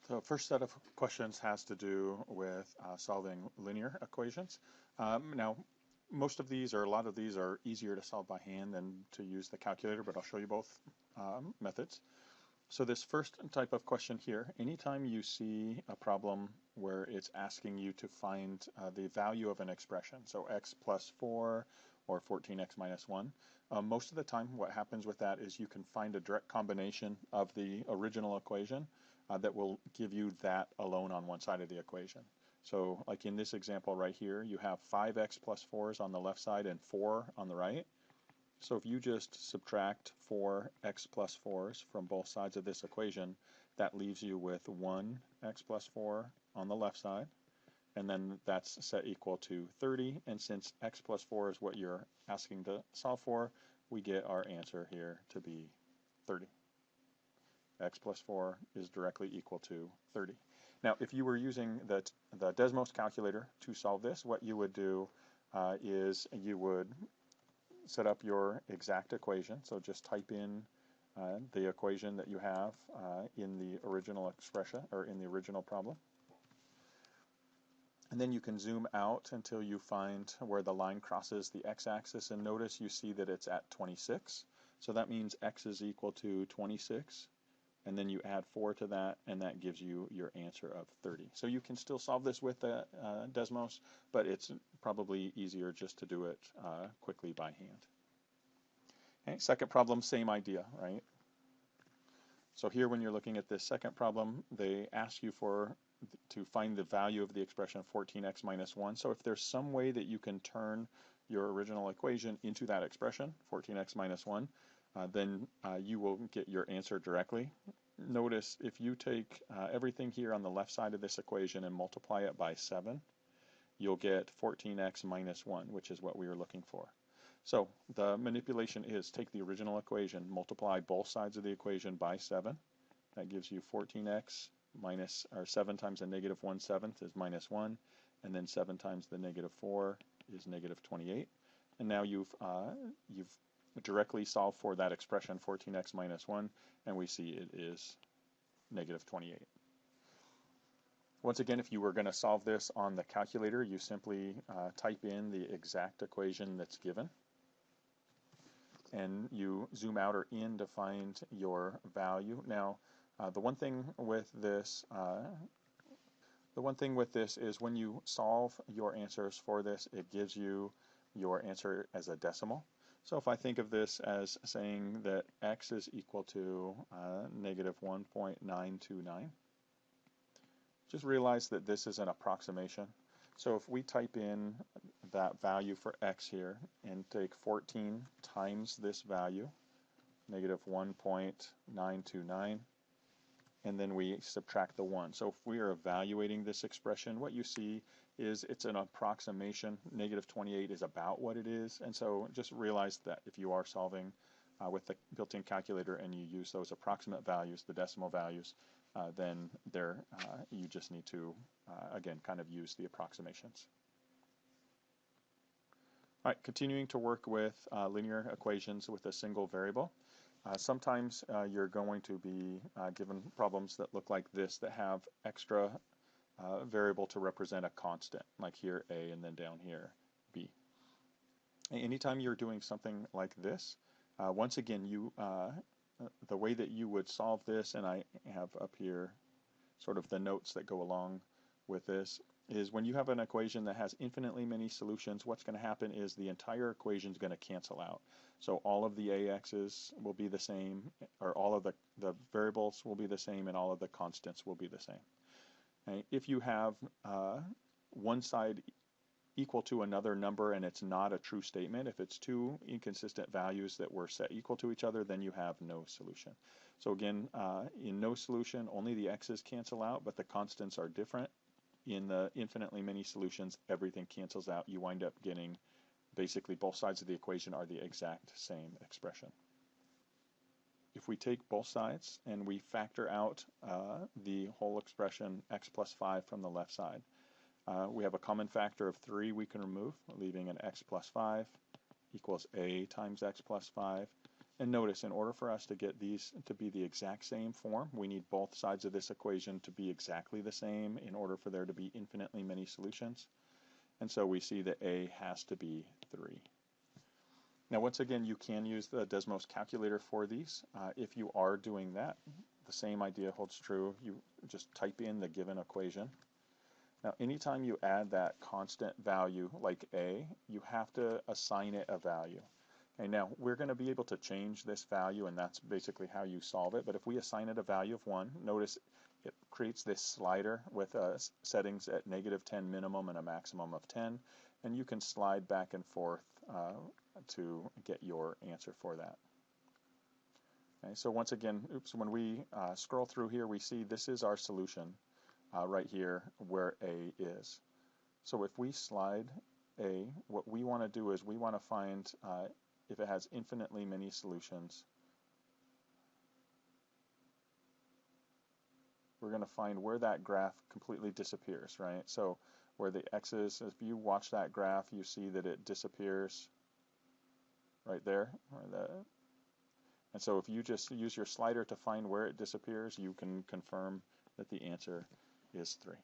So first set of questions has to do with solving linear equations. Now, most of these, or a lot of these, are easier to solve by hand than to use the calculator, but I'll show you both methods. So this first type of question here, anytime you see a problem where it's asking you to find the value of an expression, so x plus 4 or 14x minus 1, most of the time what happens with that is you can find a direct combination of the original equation that will give you that alone on one side of the equation. So like in this example right here, you have 5x plus 4s on the left side and 4 on the right. So if you just subtract 4x plus 4s from both sides of this equation, that leaves you with 1x plus 4 on the left side, and then that's set equal to 30, and since x plus 4 is what you're asking to solve for, we get our answer here to be 30. X plus 4 is directly equal to 30. Now, if you were using the Desmos calculator to solve this, what you would do is you would set up your exact equation. So just type in the equation that you have in the original expression, or in the original problem. And then you can zoom out until you find where the line crosses the x-axis, and notice you see that it's at 26. So that means x is equal to 26, and then you add 4 to that, and that gives you your answer of 30. So you can still solve this with the Desmos, but it's probably easier just to do it quickly by hand. Okay, second problem, same idea, right? So here when you're looking at this second problem, they ask you to find the value of the expression 14x minus 1. So if there's some way that you can turn your original equation into that expression, 14x minus 1, then you will get your answer directly. Notice if you take everything here on the left side of this equation and multiply it by 7, you'll get 14x minus 1, which is what we were looking for. So the manipulation is take the original equation, multiply both sides of the equation by 7. That gives you 14x minus, or 7 times the negative 1/7 is minus 1, and then 7 times the negative 4 is negative 28. And now you've directly solved for that expression 14x minus 1, and we see it is negative 28. Once again, if you were going to solve this on the calculator, you simply type in the exact equation that's given, and you zoom out or in to find your value. Now, the one thing with this is when you solve your answers for this, it gives you your answer as a decimal. So if I think of this as saying that x is equal to negative 1.929, just realize that this is an approximation. So if we type in that value for x here and take 14 times this value, negative 1.929, and then we subtract the 1. So if we are evaluating this expression, what you see is it's an approximation. Negative 28 is about what it is, and so just realize that if you are solving with the built-in calculator and you use those approximate values, the decimal values, then you just need to, again, kind of use the approximations. All right, continuing to work with linear equations with a single variable. Sometimes you're going to be given problems that look like this, that have extra variable to represent a constant, like here A and then down here B. Anytime you're doing something like this, once again, the way that you would solve this, and I have up here sort of the notes that go along with this, is when you have an equation that has infinitely many solutions, what's going to happen is the entire equation is going to cancel out. So all of the AX's will be the same, or all of the variables will be the same, and all of the constants will be the same. Okay? If you have one side equal to another number and it's not a true statement, if it's two inconsistent values that were set equal to each other, then you have no solution. So again, in no solution, only the x's cancel out, but the constants are different. In the infinitely many solutions, everything cancels out. You wind up getting basically both sides of the equation are the exact same expression. If we take both sides and we factor out the whole expression x plus 5 from the left side, we have a common factor of 3 we can remove, leaving an x plus 5 equals a times x plus 5, And notice, in order for us to get these to be the exact same form, we need both sides of this equation to be exactly the same in order for there to be infinitely many solutions. And so we see that A has to be 3. Now, once again, you can use the Desmos calculator for these. If you are doing that, the same idea holds true. You just type in the given equation. Now, anytime you add that constant value like A, you have to assign it a value. Okay, now, we're going to be able to change this value, and that's basically how you solve it. But if we assign it a value of 1, notice it creates this slider with settings at -10 minimum and a maximum of 10. And you can slide back and forth to get your answer for that. Okay, so once again, when we scroll through here, we see this is our solution right here where A is. So if we slide A, what we want to do is we want to find if it has infinitely many solutions. We're going to find where that graph completely disappears, right? So where the x's, if you watch that graph, you see that it disappears right there. And so if you just use your slider to find where it disappears, you can confirm that the answer is 3.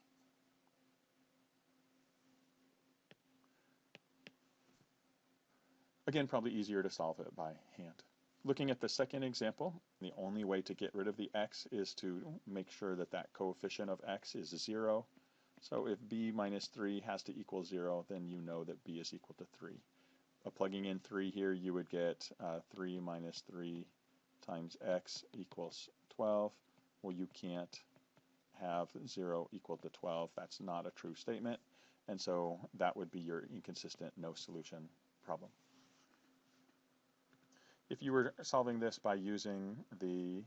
Again, probably easier to solve it by hand. Looking at the second example, the only way to get rid of the x is to make sure that that coefficient of x is 0. So if b minus 3 has to equal 0, then you know that b is equal to 3. Plugging in 3 here, you would get 3 minus 3 times x equals 12. Well, you can't have 0 equal to 12. That's not a true statement. And so that would be your inconsistent no solution problem. If you were solving this by using the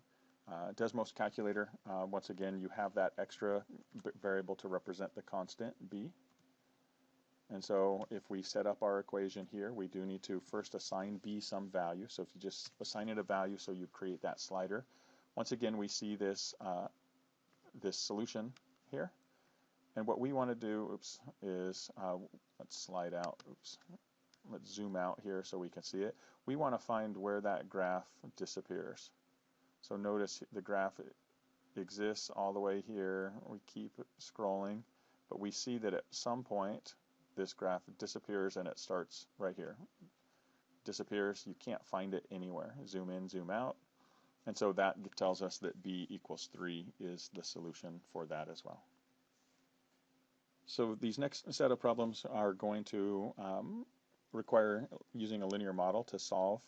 Desmos calculator, once again, you have that extra variable to represent the constant b. And so if we set up our equation here, we do need to first assign b some value. So if you just assign it a value, so you create that slider. Once again, we see this, this solution here. And what we want to do, is, let's slide out, let's zoom out here so we can see it. We want to find where that graph disappears. So notice the graph exists all the way here. We keep scrolling, but we see that at some point this graph disappears and it starts right here. Disappears, you can't find it anywhere. Zoom in, zoom out. And so that tells us that b equals 3 is the solution for that as well. So these next set of problems are going to require using a linear model to solve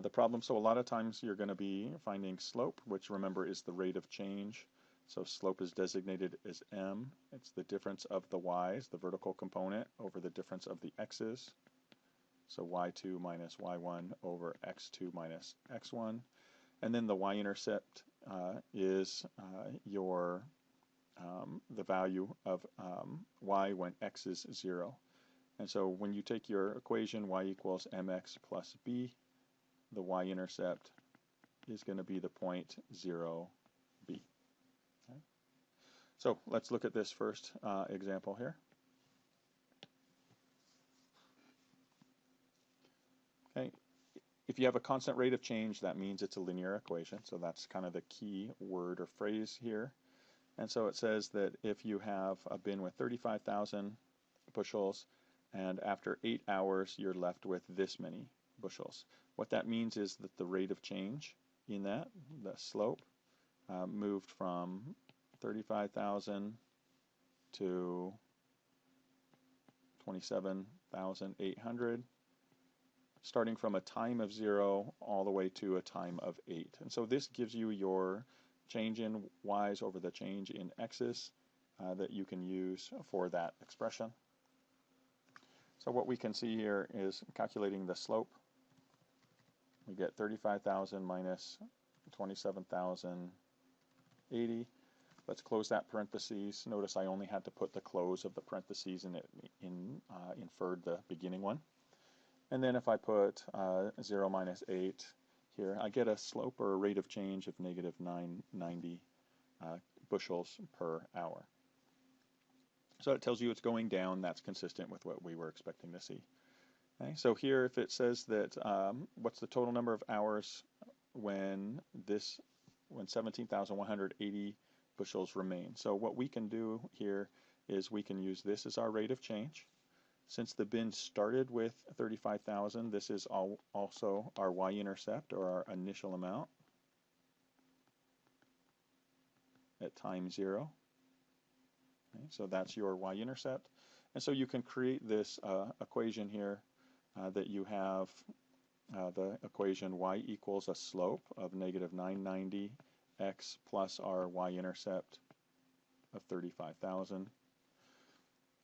the problem. So a lot of times you're going to be finding slope, which remember is the rate of change. So slope is designated as m. It's the difference of the y's, the vertical component, over the difference of the x's. So y2 minus y1 over x2 minus x1. And then the y-intercept is the value of y when x is 0. And so when you take your equation y equals mx plus b, the y-intercept is going to be the point 0, b. Okay. So let's look at this first example here. Okay. If you have a constant rate of change, that means it's a linear equation. So that's kind of the key word or phrase here. And so it says that if you have a bin with 35,000 bushels, and after 8 hours you're left with this many bushels. What that means is that the rate of change in that, the slope, moved from 35,000 to 27,800, starting from a time of 0 all the way to a time of 8. And so this gives you your change in y's over the change in x's that you can use for that expression. So what we can see here is calculating the slope. We get 35,000 minus 27,080. Let's close that parentheses. Notice I only had to put the close of the parentheses and it inferred the beginning one. And then if I put 0 minus 8 here, I get a slope or a rate of change of negative 990 bushels per hour. So it tells you it's going down. That's consistent with what we were expecting to see. Okay, so here if it says that what's the total number of hours when 17,180 bushels remain. So what we can do here is we can use this as our rate of change. Since the bin started with 35,000, this is also our y-intercept, or our initial amount at time 0. Okay, so that's your y-intercept. And so you can create this equation here that you have the equation y equals a slope of negative 990 x plus our y-intercept of 35,000.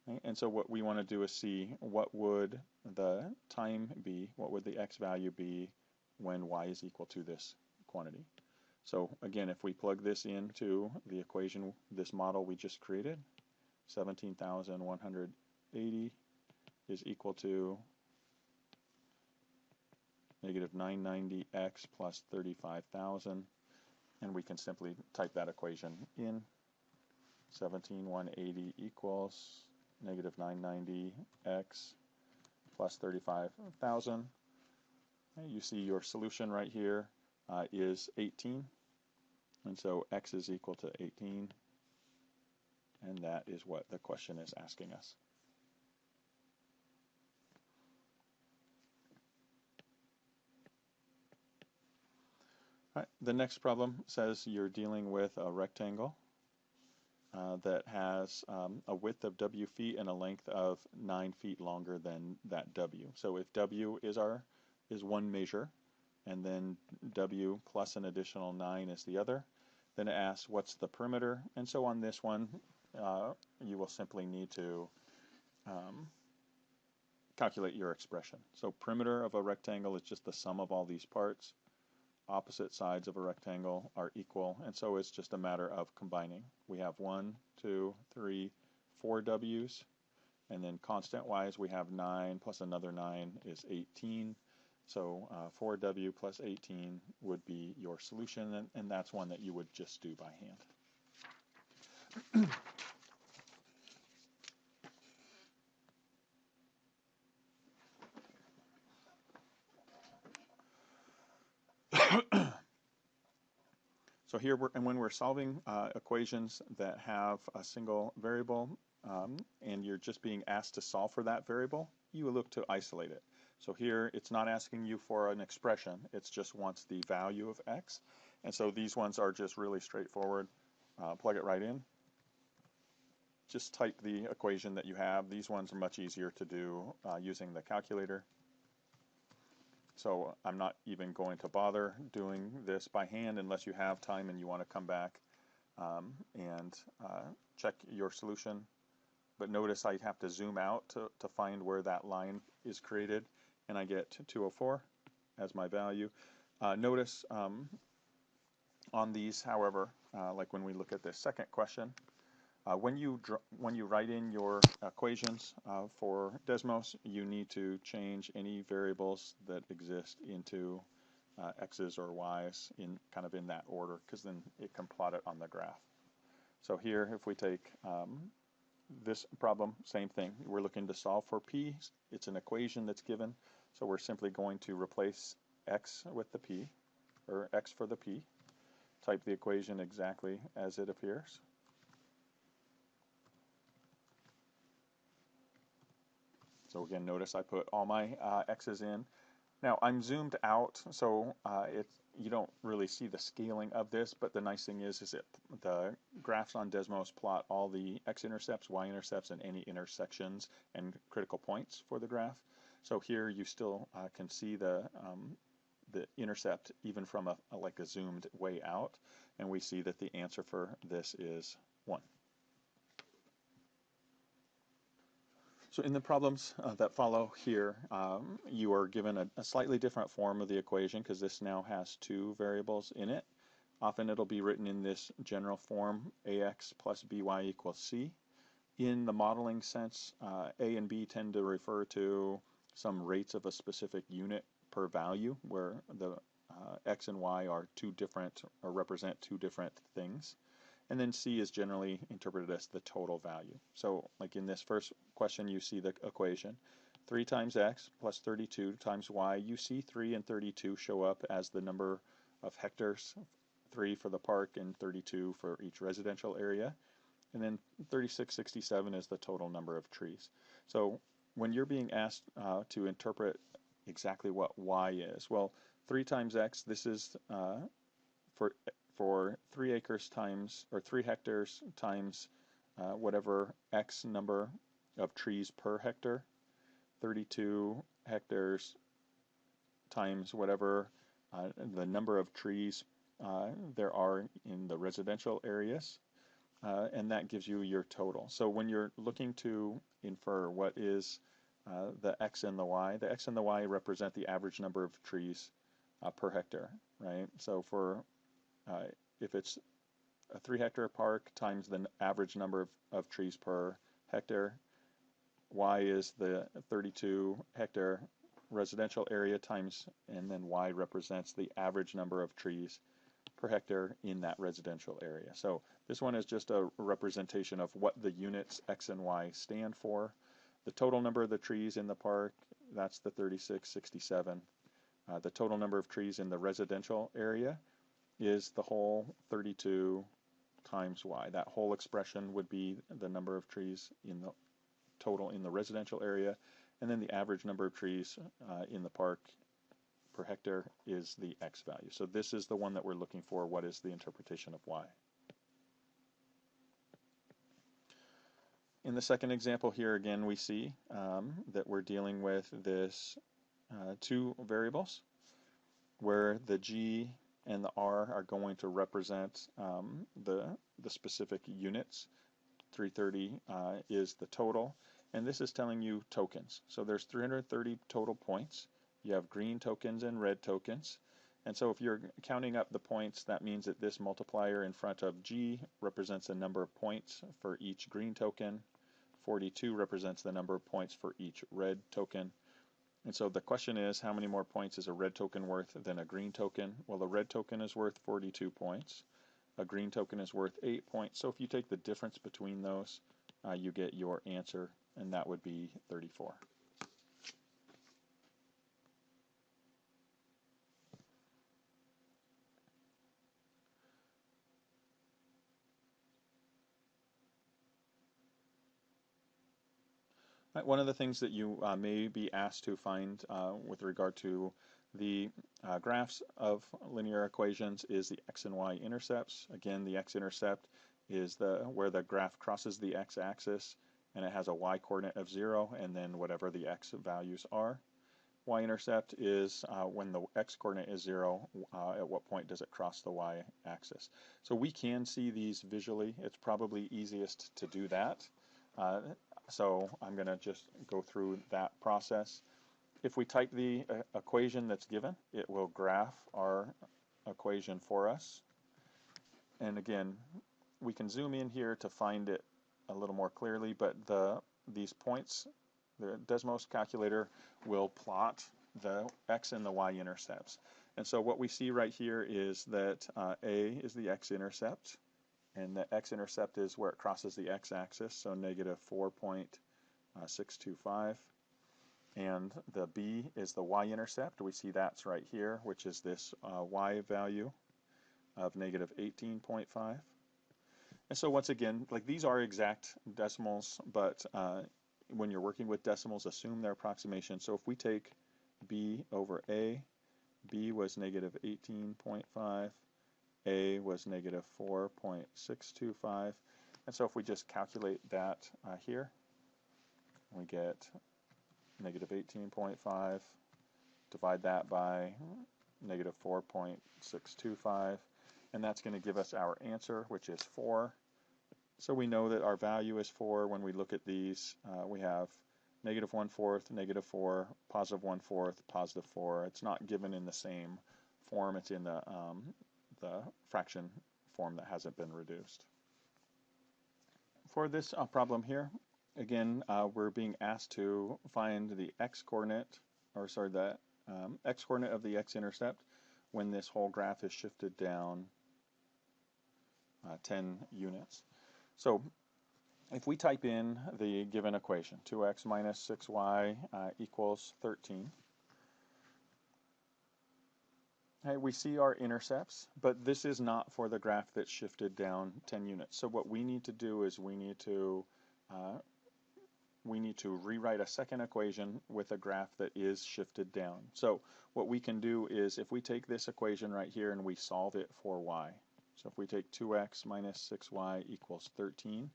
Okay, and so what we want to do is see what would the time be, what would the x value be when y is equal to this quantity. So again, if we plug this into the equation, this model we just created, 17,180 is equal to negative 990x plus 35,000, and we can simply type that equation in. 17,180 equals negative 990x plus 35,000. You see your solution right here is 18, and so x is equal to 18, and that is what the question is asking us. All right, the next problem says you're dealing with a rectangle that has a width of w feet and a length of 9 feet longer than that w. So if w is one measure, and then w plus an additional 9 is the other, then it asks what's the perimeter. And so on this one, you will simply need to calculate your expression. So perimeter of a rectangle is just the sum of all these parts. Opposite sides of a rectangle are equal, and so it's just a matter of combining. We have 1, 2, 3, 4 w's, and then constant-wise we have 9 plus another 9 is 18. So 4w plus 18 would be your solution, and that's one that you would just do by hand. So here, when we're solving equations that have a single variable, and you're just being asked to solve for that variable, you look to isolate it. So here, it's not asking you for an expression, it just wants the value of x. And so these ones are just really straightforward. Plug it right in. Just type the equation that you have. These ones are much easier to do using the calculator. So I'm not even going to bother doing this by hand unless you have time and you want to come back and check your solution. But notice I have to zoom out to find where that line is created, and I get 204 as my value. Notice on these, however, like when we look at this second question, when you write in your equations for Desmos, you need to change any variables that exist into x's or y's in that order, because then it can plot it on the graph. So here, if we take this problem, same thing. We're looking to solve for p. It's an equation that's given, so we're simply going to replace x with the p, or x for the p. Type the equation exactly as it appears. So again, notice I put all my x's in. Now I'm zoomed out, so you don't really see the scaling of this, but the nice thing is the graphs on Desmos plot all the x-intercepts, y-intercepts, and any intersections and critical points for the graph. So here you still can see the intercept even from a zoomed way out, and we see that the answer for this is 1. So in the problems that follow here, you are given a slightly different form of the equation, because this now has 2 variables in it. Often it'll be written in this general form, ax plus by equals c. In the modeling sense, a and b tend to refer to some rates of a specific unit per value, where the x and y are 2 different, or represent 2 different things. And then c is generally interpreted as the total value. So like in this first question, you see the equation. 3 times x plus 32 times y. You see 3 and 32 show up as the number of hectares, 3 for the park and 32 for each residential area. And then 3667 is the total number of trees. So when you're being asked to interpret exactly what y is, well, 3 times x, this is for 3 acres times, or 3 hectares times whatever x number of trees per hectare. 32 hectares times whatever the number of trees there are in the residential areas, and that gives you your total. So when you're looking to infer what is the x and the y represent the average number of trees per hectare, right? So for if it's a 3 hectare park times the average number of trees per hectare, y is the 32 hectare residential area times, and then y represents the average number of trees per hectare in that residential area. So this one is just a representation of what the units x and y stand for. The total number of the trees in the park, that's the 3667. The total number of trees in the residential area is the whole 32 times y. That whole expression would be the number of trees in the total in the residential area, and then the average number of trees in the park per hectare is the x value. So this is the one that we're looking for. What is the interpretation of y? In the second example here again, we see that we're dealing with this 2 variables where the g and the r are going to represent the specific units. 330 is the total, and this is telling you tokens. So there's 330 total points. You have green tokens and red tokens, and so if you're counting up the points, that means that this multiplier in front of g represents the number of points for each green token. 42 represents the number of points for each red token. And so the question is, how many more points is a red token worth than a green token? Well, a red token is worth 42 points. A green token is worth 8 points. So if you take the difference between those, you get your answer, and that would be 34. Right, one of the things that you may be asked to find with regard to the graphs of linear equations is the x and y intercepts. Again, the x-intercept is where the graph crosses the x-axis, and it has a y-coordinate of 0, and then whatever the x values are. Y-intercept is when the x-coordinate is 0, at what point does it cross the y-axis. So we can see these visually. It's probably easiest to do that. So I'm going to just go through that process. If we type the equation that's given, it will graph our equation for us. And again, we can zoom in here to find it a little more clearly, but these points, the Desmos calculator will plot the x and the y intercepts. And so what we see right here is that A is the x-intercept, and the x-intercept is where it crosses the x-axis, so negative 4.625. And the b is the y-intercept. We see that's right here, which is this y value of negative 18.5. And so once again, like these are exact decimals, but when you're working with decimals, assume their approximation. So if we take b over a, b was negative 18.5, a was negative 4.625, and so if we just calculate that here, we get negative 18.5, divide that by negative 4.625, and that's going to give us our answer, which is 4. So we know that our value is 4. When we look at these, we have negative 1/4, negative 4, positive 1/4, positive 4. It's not given in the same form. It's in the fraction form that hasn't been reduced. For this problem here, again, we're being asked to find the x-coordinate, or sorry, the x-coordinate of the x-intercept when this whole graph is shifted down 10 units. So if we type in the given equation, 2x minus 6y equals 13, okay, we see our intercepts, but this is not for the graph that's shifted down 10 units. So what we need to do is we need to rewrite a second equation with a graph that is shifted down. So what we can do is if we take this equation right here and we solve it for y. So if we take 2x minus 6y equals 13,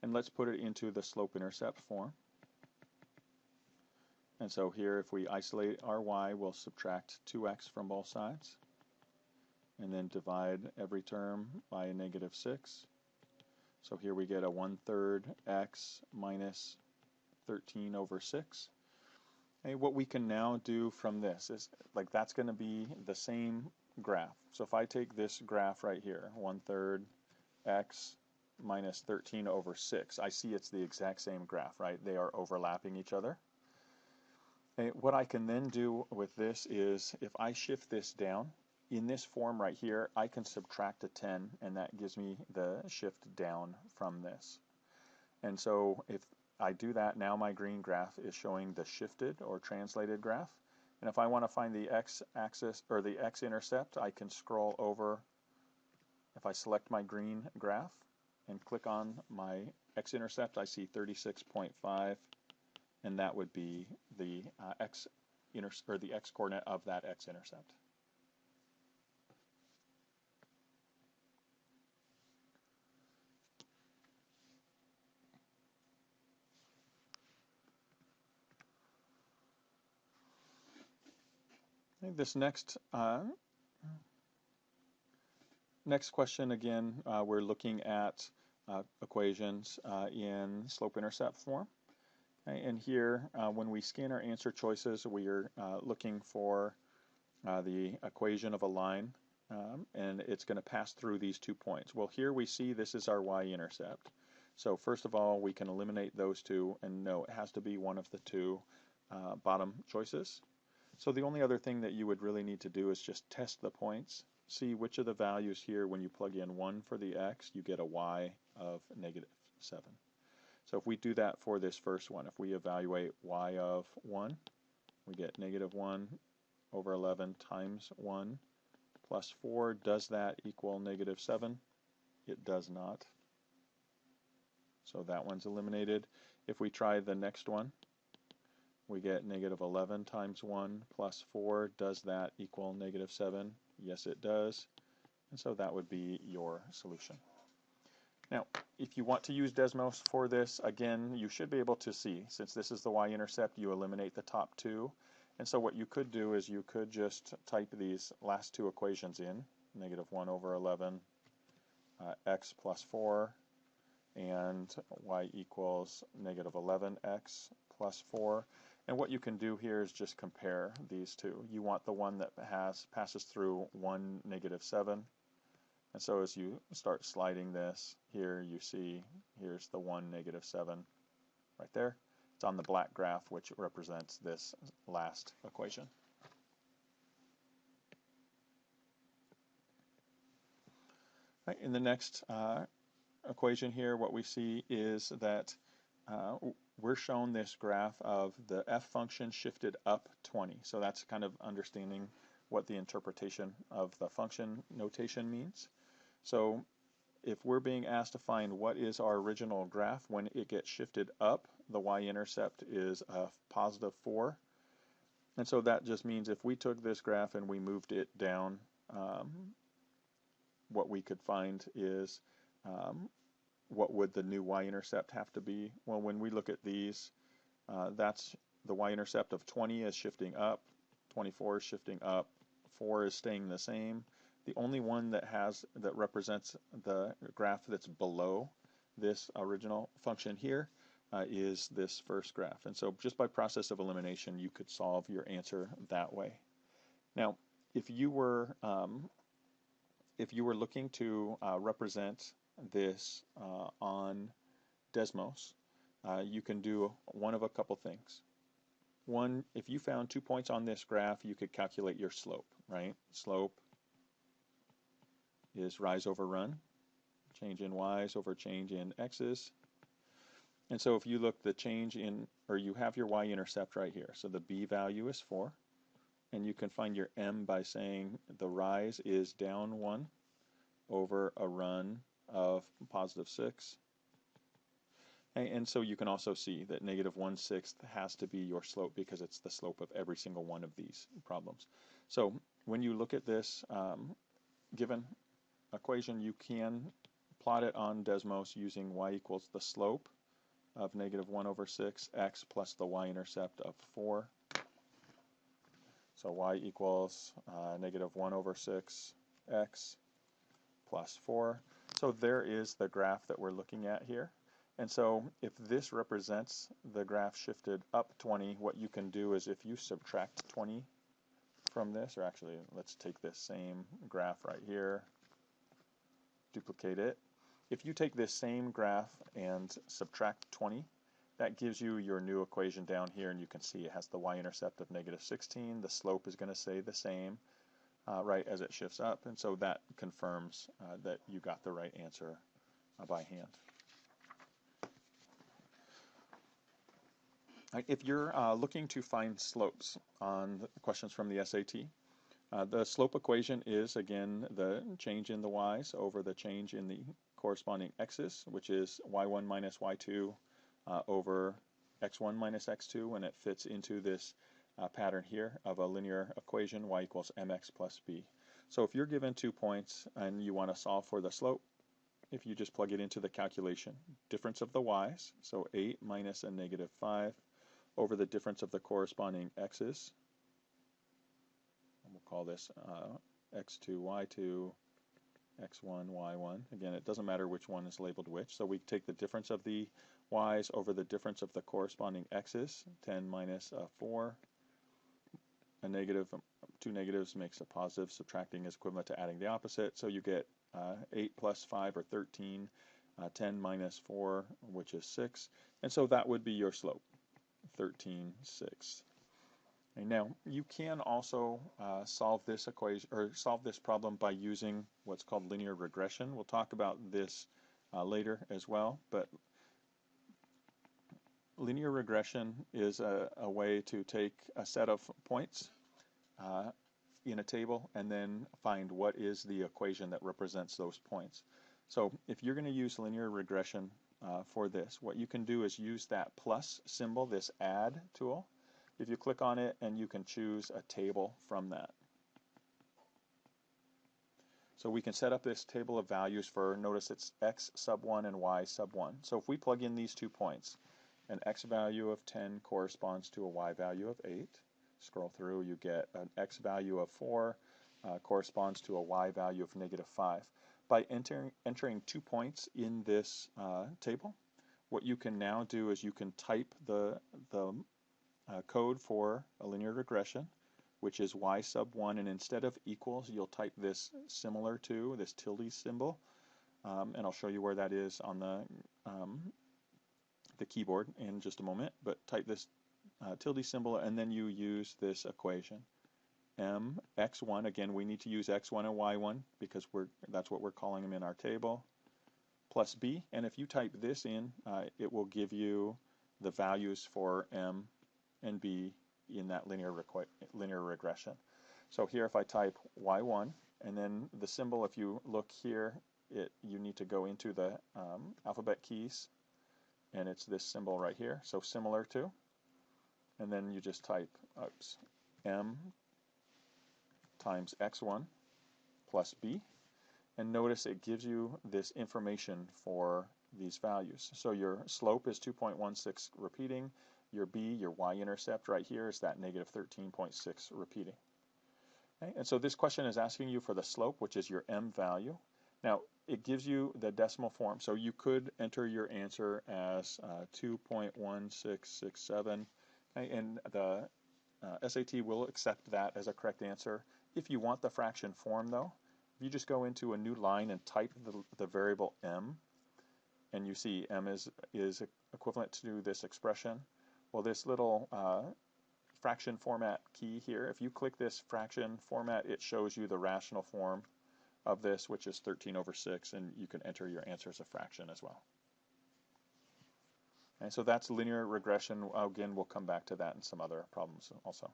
and let's put it into the slope-intercept form. And so here, if we isolate our y, we'll subtract 2x from both sides, and then divide every term by a negative 6. So here we get a 1/3 x minus 13 over 6. Okay, what we can now do from this is, like, that's going to be the same graph. So if I take this graph right here, 1/3 x minus 13 over 6, I see it's the exact same graph, right? They are overlapping each other. Okay, what I can then do with this is, if I shift this down, in this form right here, I can subtract a 10, and that gives me the shift down from this. And so if I do that, now my green graph is showing the shifted or translated graph. And if I want to find the x-axis or the x-intercept, I can scroll over. If I select my green graph and click on my x-intercept, I see 36.5, and that would be the x-coordinate of that x-intercept. This next question, again, we're looking at equations in slope-intercept form. Okay, and here, when we scan our answer choices, we are looking for the equation of a line, and it's going to pass through these 2 points. Well, here we see this is our y-intercept. So first of all, we can eliminate those two, and no, it has to be one of the two bottom choices. So the only other thing that you would really need to do is just test the points, see which of the values here, when you plug in 1 for the x, you get a y of -7. So if we do that for this first one, if we evaluate y of 1, we get -1 over 11 times 1 plus 4. Does that equal -7? It does not. So that one's eliminated. If we try the next one, we get -11 times 1 plus 4. Does that equal -7? Yes, it does. And so that would be your solution. Now, if you want to use Desmos for this, again, you should be able to see, since this is the y-intercept, you eliminate the top two. And so what you could do is you could just type these last two equations in, -1 over 11, x plus 4, and y equals -11x plus 4. And what you can do here is just compare these two. You want the one that passes through 1, -7. And so as you start sliding this, here you see, here's the 1, -7 right there. It's on the black graph, which represents this last equation. Right, in the next equation here, what we see is that we're shown this graph of the f function shifted up 20. So that's kind of understanding what the interpretation of the function notation means. So if we're being asked to find what is our original graph when it gets shifted up, the y-intercept is a +4. And so that just means if we took this graph and we moved it down, what we could find is what would the new y-intercept have to be? Well, when we look at these, that's the y-intercept of 20 is shifting up, 24 is shifting up, 4 is staying the same. The only one that represents the graph that's below this original function here is this first graph. And so just by process of elimination, you could solve your answer that way. Now, if you were looking to represent this on Desmos, you can do one of a couple things. One, if you found 2 points on this graph, you could calculate your slope, right? Slope is rise over run, change in y's over change in x's. And so if you look, the change in, or you have your y-intercept right here. So the b value is 4. And you can find your m by saying the rise is down 1 over a run of positive 6. And so you can also see that negative 1/6 has to be your slope because it's the slope of every single one of these problems. So when you look at this given equation, you can plot it on Desmos using y equals the slope of negative 1/6 x plus the y-intercept of 4. So y equals negative 1/6 x plus 4. So there is the graph that we're looking at here. And so if this represents the graph shifted up 20, what you can do is if you subtract 20 from this, or actually let's take this same graph right here, duplicate it. If you take this same graph and subtract 20, that gives you your new equation down here, and you can see it has the y-intercept of negative 16. The slope is going to stay the same right as it shifts up, and so that confirms that you got the right answer by hand. If you're looking to find slopes on the questions from the SAT, the slope equation is, again, the change in the y's over the change in the corresponding x's, which is y1 minus y2 over x1 minus x2 when it fits into this pattern here of a linear equation, y equals mx plus b. So if you're given 2 points and you want to solve for the slope, if you just plug it into the calculation, difference of the y's, so 8 minus a negative 5, over the difference of the corresponding x's. We'll call this x2, y2, x1, y1. Again, it doesn't matter which one is labeled which. So we take the difference of the y's over the difference of the corresponding x's. 10 minus 4. A negative, 2 negatives makes a positive. Subtracting is equivalent to adding the opposite. So you get 8 plus 5 or 13. 10 minus 4, which is 6. And so that would be your slope. 13/6. And now you can also solve this equation or solve this problem by using what's called linear regression. We'll talk about this later as well, but linear regression is a way to take a set of points in a table and then find what is the equation that represents those points. So if you're going to use linear regression for this, what you can do is use that plus symbol, this add tool. If you click on it, and you can choose a table from that. So we can set up this table of values for, notice it's x sub 1 and y sub 1. So if we plug in these 2 points, an x value of 10 corresponds to a y value of 8. Scroll through, you get an x value of 4 corresponds to a y value of negative 5. By entering 2 points in this table, what you can now do is you can type the code for a linear regression, which is y sub 1, and instead of equals, you'll type this similar to, this tilde symbol, and I'll show you where that is on the keyboard in just a moment, but type this tilde symbol, and then you use this equation. M x1, again we need to use x1 and y1 because that's what we're calling them in our table, plus b, and if you type this in, it will give you the values for m and b in that linear regression. So here if I type y1, and then the symbol, if you look here, you need to go into the alphabet keys, and it's this symbol right here, so similar to, and then you just type m times x1 plus b, and notice it gives you this information for these values. So your slope is 2.16 repeating, your b, your y-intercept right here is that negative 13.6 repeating. Okay? And so this question is asking you for the slope, which is your m value. Now it gives you the decimal form, so you could enter your answer as 2.1667, okay? And the SAT will accept that as a correct answer. If you want the fraction form though, if you just go into a new line and type the variable m, and you see m is equivalent to this expression, well, this little fraction format key here, if you click this fraction format, it shows you the rational form of this, which is 13/6, and you can enter your answer as a fraction as well. And so that's linear regression. Again, we'll come back to that in some other problems also.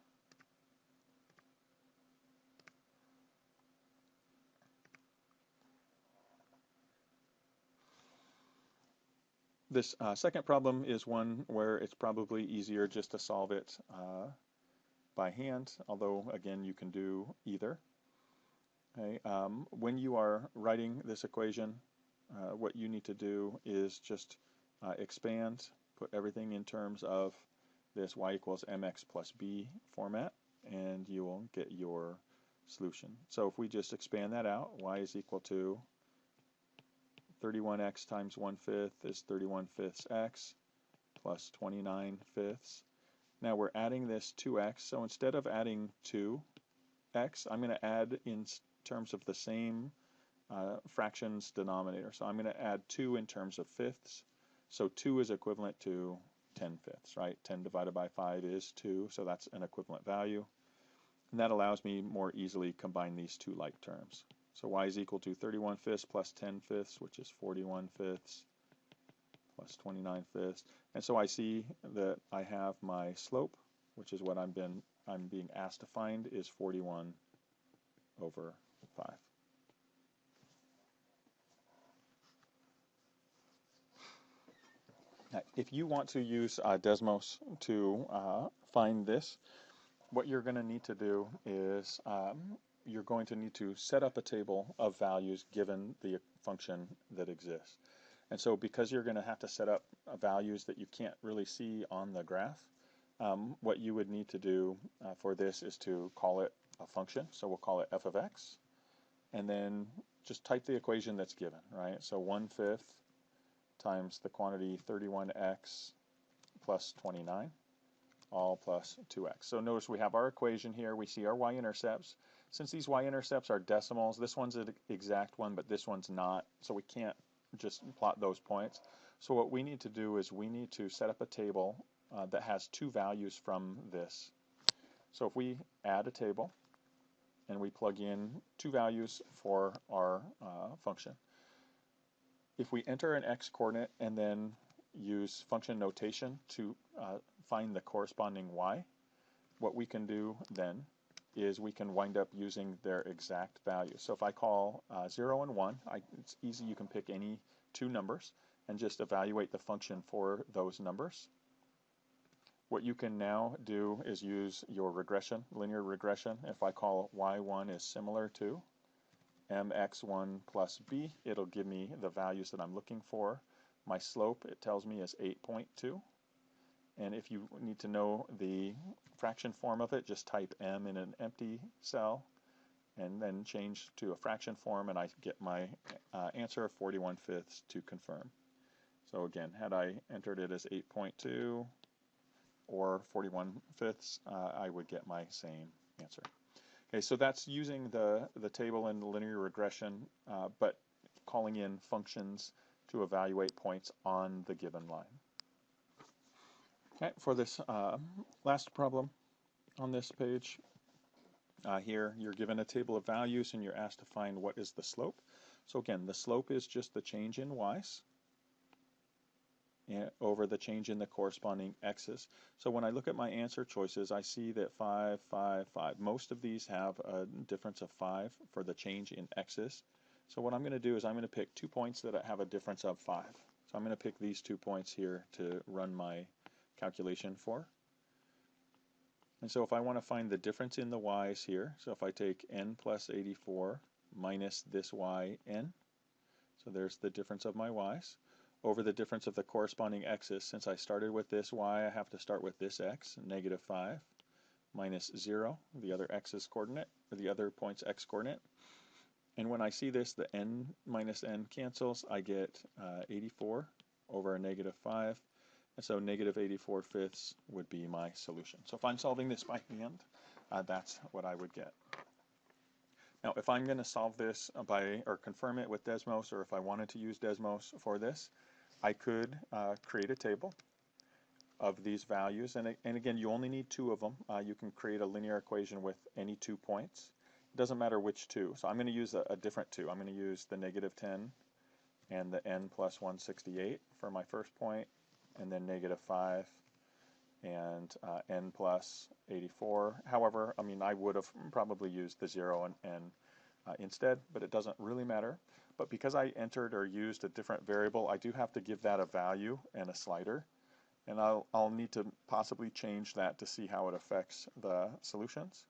This second problem is one where it's probably easier just to solve it by hand, although again you can do either. Okay, when you are writing this equation, what you need to do is just expand, put everything in terms of this y equals mx plus b format, and you will get your solution. So if we just expand that out, y is equal to 31x times 1/5 is 31/5 x plus 29/5. Now we're adding this 2x, so instead of adding 2x, I'm going to add in terms of the same fractions denominator. So I'm going to add 2 in terms of fifths. So 2 is equivalent to 10/5, right? 10 divided by 5 is 2, so that's an equivalent value. And that allows me more easily combine these two like terms. So y is equal to 31/5 plus 10/5, which is 41/5 plus 29/5. And so I see that I have my slope, which is what I'm being asked to find, is 41/5. Now, if you want to use Desmos to find this, what you're going to need to do is you're going to need to set up a table of values given the function that exists. And so because you're going to have to set up values that you can't really see on the graph, what you would need to do for this is to call it a function. So we'll call it f of x, and then just type the equation that's given, right? So 1/5 times the quantity 31x plus 29, all plus 2x. So notice we have our equation here. We see our y-intercepts. Since these y-intercepts are decimals, this one's an exact one, but this one's not, so we can't just plot those points. So what we need to do is we need to set up a table that has two values from this. So if we add a table and we plug in two values for our function, if we enter an x coordinate and then use function notation to find the corresponding y, what we can do then is we can wind up using their exact value. So if I call 0 and 1, it's easy, you can pick any two numbers and just evaluate the function for those numbers. What you can now do is use your regression, linear regression. If I call y1 is similar to mx1 plus b, it'll give me the values that I'm looking for. My slope, it tells me, is 8.2. And if you need to know the fraction form of it, just type m in an empty cell and then change to a fraction form, and I get my answer of 41/5 to confirm. So again, had I entered it as 8.2 or 41/5, I would get my same answer. Okay, so that's using the table in the linear regression, but calling in functions to evaluate points on the given line. Okay, for this last problem on this page, here you're given a table of values and you're asked to find what is the slope. So again, the slope is just the change in y's over the change in the corresponding x's. So when I look at my answer choices, I see that 5, 5, 5. Most of these have a difference of 5 for the change in x's. So what I'm going to do is I'm going to pick 2 points that have a difference of 5. So I'm going to pick these 2 points here to run my calculation for. And so if I want to find the difference in the y's here, so if I take n plus 84 minus this y n, so there's the difference of my y's, over the difference of the corresponding x's. Since I started with this y, I have to start with this x, -5, minus 0, the other x's coordinate, or the other point's x coordinate. And when I see this, the n minus n cancels. I get 84 over a -5. And so -84/5 would be my solution. So if I'm solving this by hand, that's what I would get. Now, if I'm going to solve this or confirm it with Desmos, or if I wanted to use Desmos for this, I could create a table of these values. And again, you only need 2 of them. You can create a linear equation with any 2 points. It doesn't matter which 2. So I'm going to use a different 2. I'm going to use the -10 and the n plus 168 for my first point, and then -5, and n plus 84. However, I mean, I would have probably used the 0 and n instead, but it doesn't really matter. But because I entered or used a different variable, I do have to give that a value and a slider, and I'll need to possibly change that to see how it affects the solutions.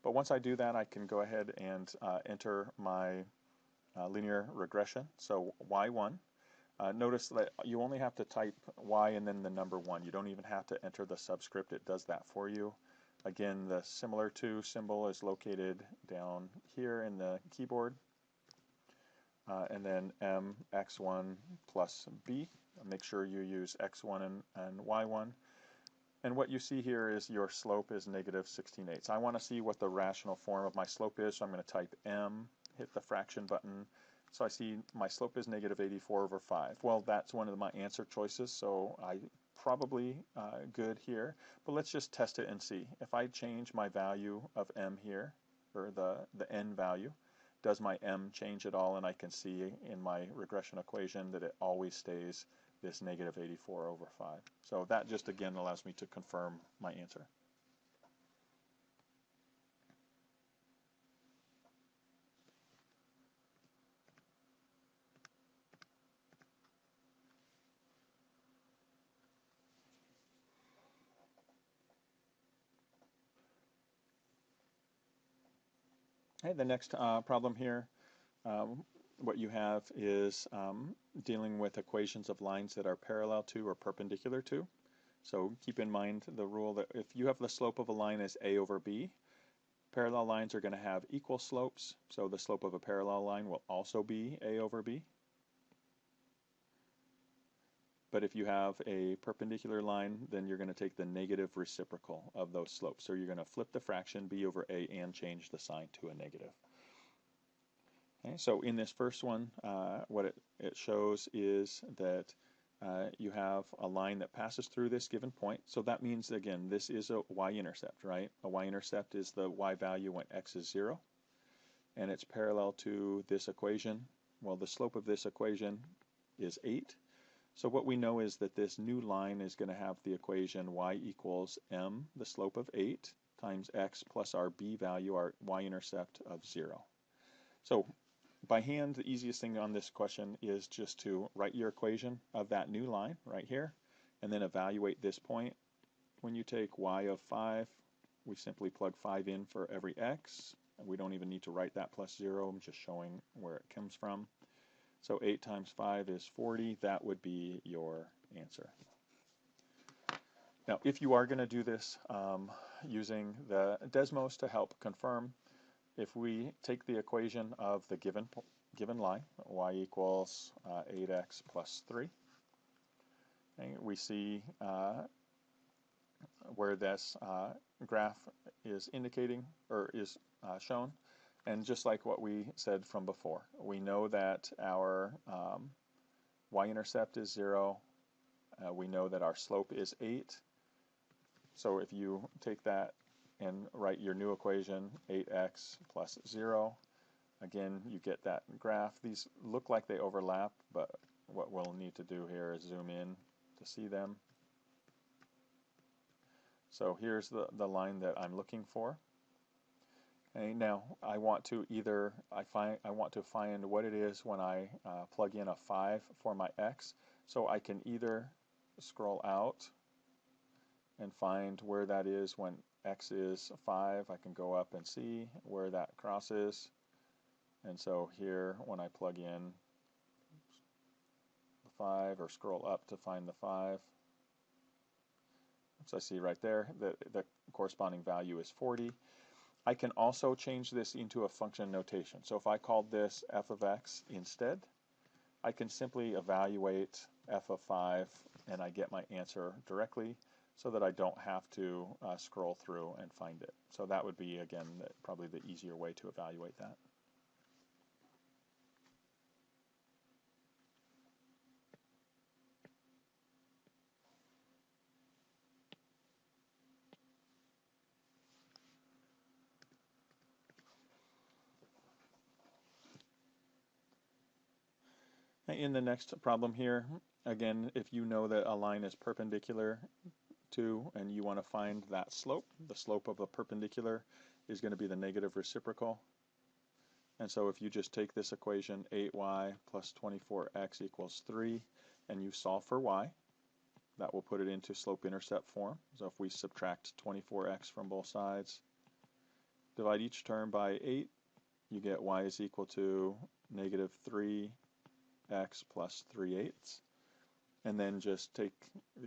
But once I do that, I can go ahead and enter my linear regression, so y1. Notice that you only have to type y and then the number 1. You don't even have to enter the subscript. It does that for you. Again, the similar to symbol is located down here in the keyboard. And then m x1 plus b. Make sure you use x1 and y1. And what you see here is your slope is -16/8. I want to see what the rational form of my slope is, so I'm going to type m, hit the fraction button. So I see my slope is -84/5. Well, that's one of my answer choices, so I probably good here. But let's just test it and see. If I change my value of m here, or the n value, does my m change at all? And I can see in my regression equation that it always stays this -84/5. So that just again allows me to confirm my answer. Okay, the next problem here, what you have is dealing with equations of lines that are parallel to or perpendicular to. So keep in mind the rule that if you have the slope of a line as a over b, parallel lines are going to have equal slopes, so the slope of a parallel line will also be a over b. But if you have a perpendicular line, then you're going to take the negative reciprocal of those slopes. So you're going to flip the fraction b over a and change the sign to a negative. Okay, so in this first one, what it shows is that you have a line that passes through this given point. So that means, again, this is a y-intercept, right? A y-intercept is the y value when x is 0. And it's parallel to this equation. Well, the slope of this equation is 8. So what we know is that this new line is going to have the equation y equals m, the slope of 8, times x plus our b value, our y-intercept of 0. So by hand, the easiest thing on this question is just to write your equation of that new line right here, and then evaluate this point. When you take y of 5, we simply plug 5 in for every x, and we don't even need to write that plus 0. I'm just showing where it comes from. So 8 times 5 is 40. That would be your answer. Now, if you are going to do this using the Desmos to help confirm, if we take the equation of the given line, y equals 8x plus 3, okay, we see where this graph is indicating or is shown. And just like what we said from before, we know that our y-intercept is 0. We know that our slope is 8. So if you take that and write your new equation, 8x plus 0, again, you get that graph. These look like they overlap, but what we'll need to do here is zoom in to see them. So here's the line that I'm looking for. Okay, now I want to find what it is when I plug in a 5 for my x. So I can either scroll out and find where that is when x is 5. I can go up and see where that crosses. And so here, when I plug in the 5 or scroll up to find the 5, so I see right there that the corresponding value is 40. I can also change this into a function notation. So if I called this f of x instead, I can simply evaluate f of 5 and I get my answer directly so that I don't have to scroll through and find it. So that would be, again, probably the easier way to evaluate that. In the next problem here, again, if you know that a line is perpendicular to and you want to find that slope, the slope of a perpendicular is going to be the negative reciprocal. And so if you just take this equation, 8y plus 24x equals 3, and you solve for y, that will put it into slope-intercept form. So if we subtract 24x from both sides, divide each term by 8, you get y is equal to negative 3x plus 3/8. And then just take,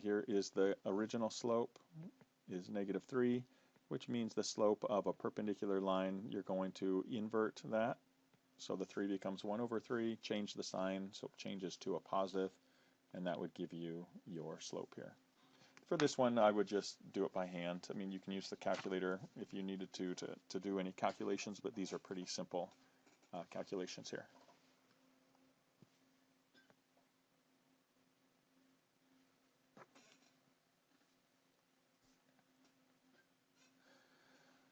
here is the original slope, is negative 3, which means the slope of a perpendicular line, you're going to invert that. So the 3 becomes 1 over 3, change the sign so it changes to a positive, and that would give you your slope here. For this one, I would just do it by hand. I mean, you can use the calculator if you needed to do any calculations, but these are pretty simple calculations here.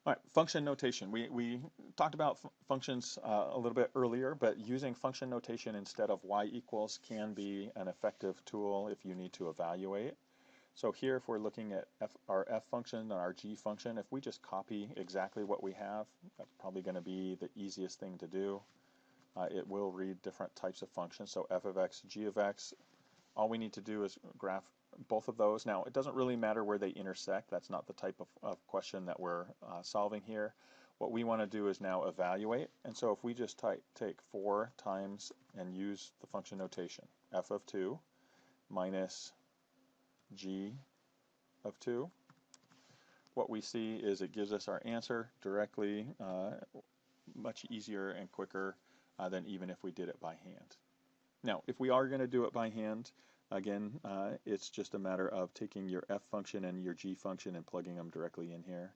All right, function notation. We talked about functions a little bit earlier, but using function notation instead of y equals can be an effective tool if you need to evaluate. So here, if we're looking at our f function and our g function, if we just copy exactly what we have, that's probably going to be the easiest thing to do. It will read different types of functions. So f of x, g of x, all we need to do is graph both of those. Now, it doesn't really matter where they intersect. That's not the type of question that we're solving here. What we want to do is now evaluate. And so if we just take 4 times and use the function notation, f of 2 minus g of 2, what we see is it gives us our answer directly, much easier and quicker than even if we did it by hand. Now, if we are going to do it by hand, again, it's just a matter of taking your f function and your g function and plugging them directly in here.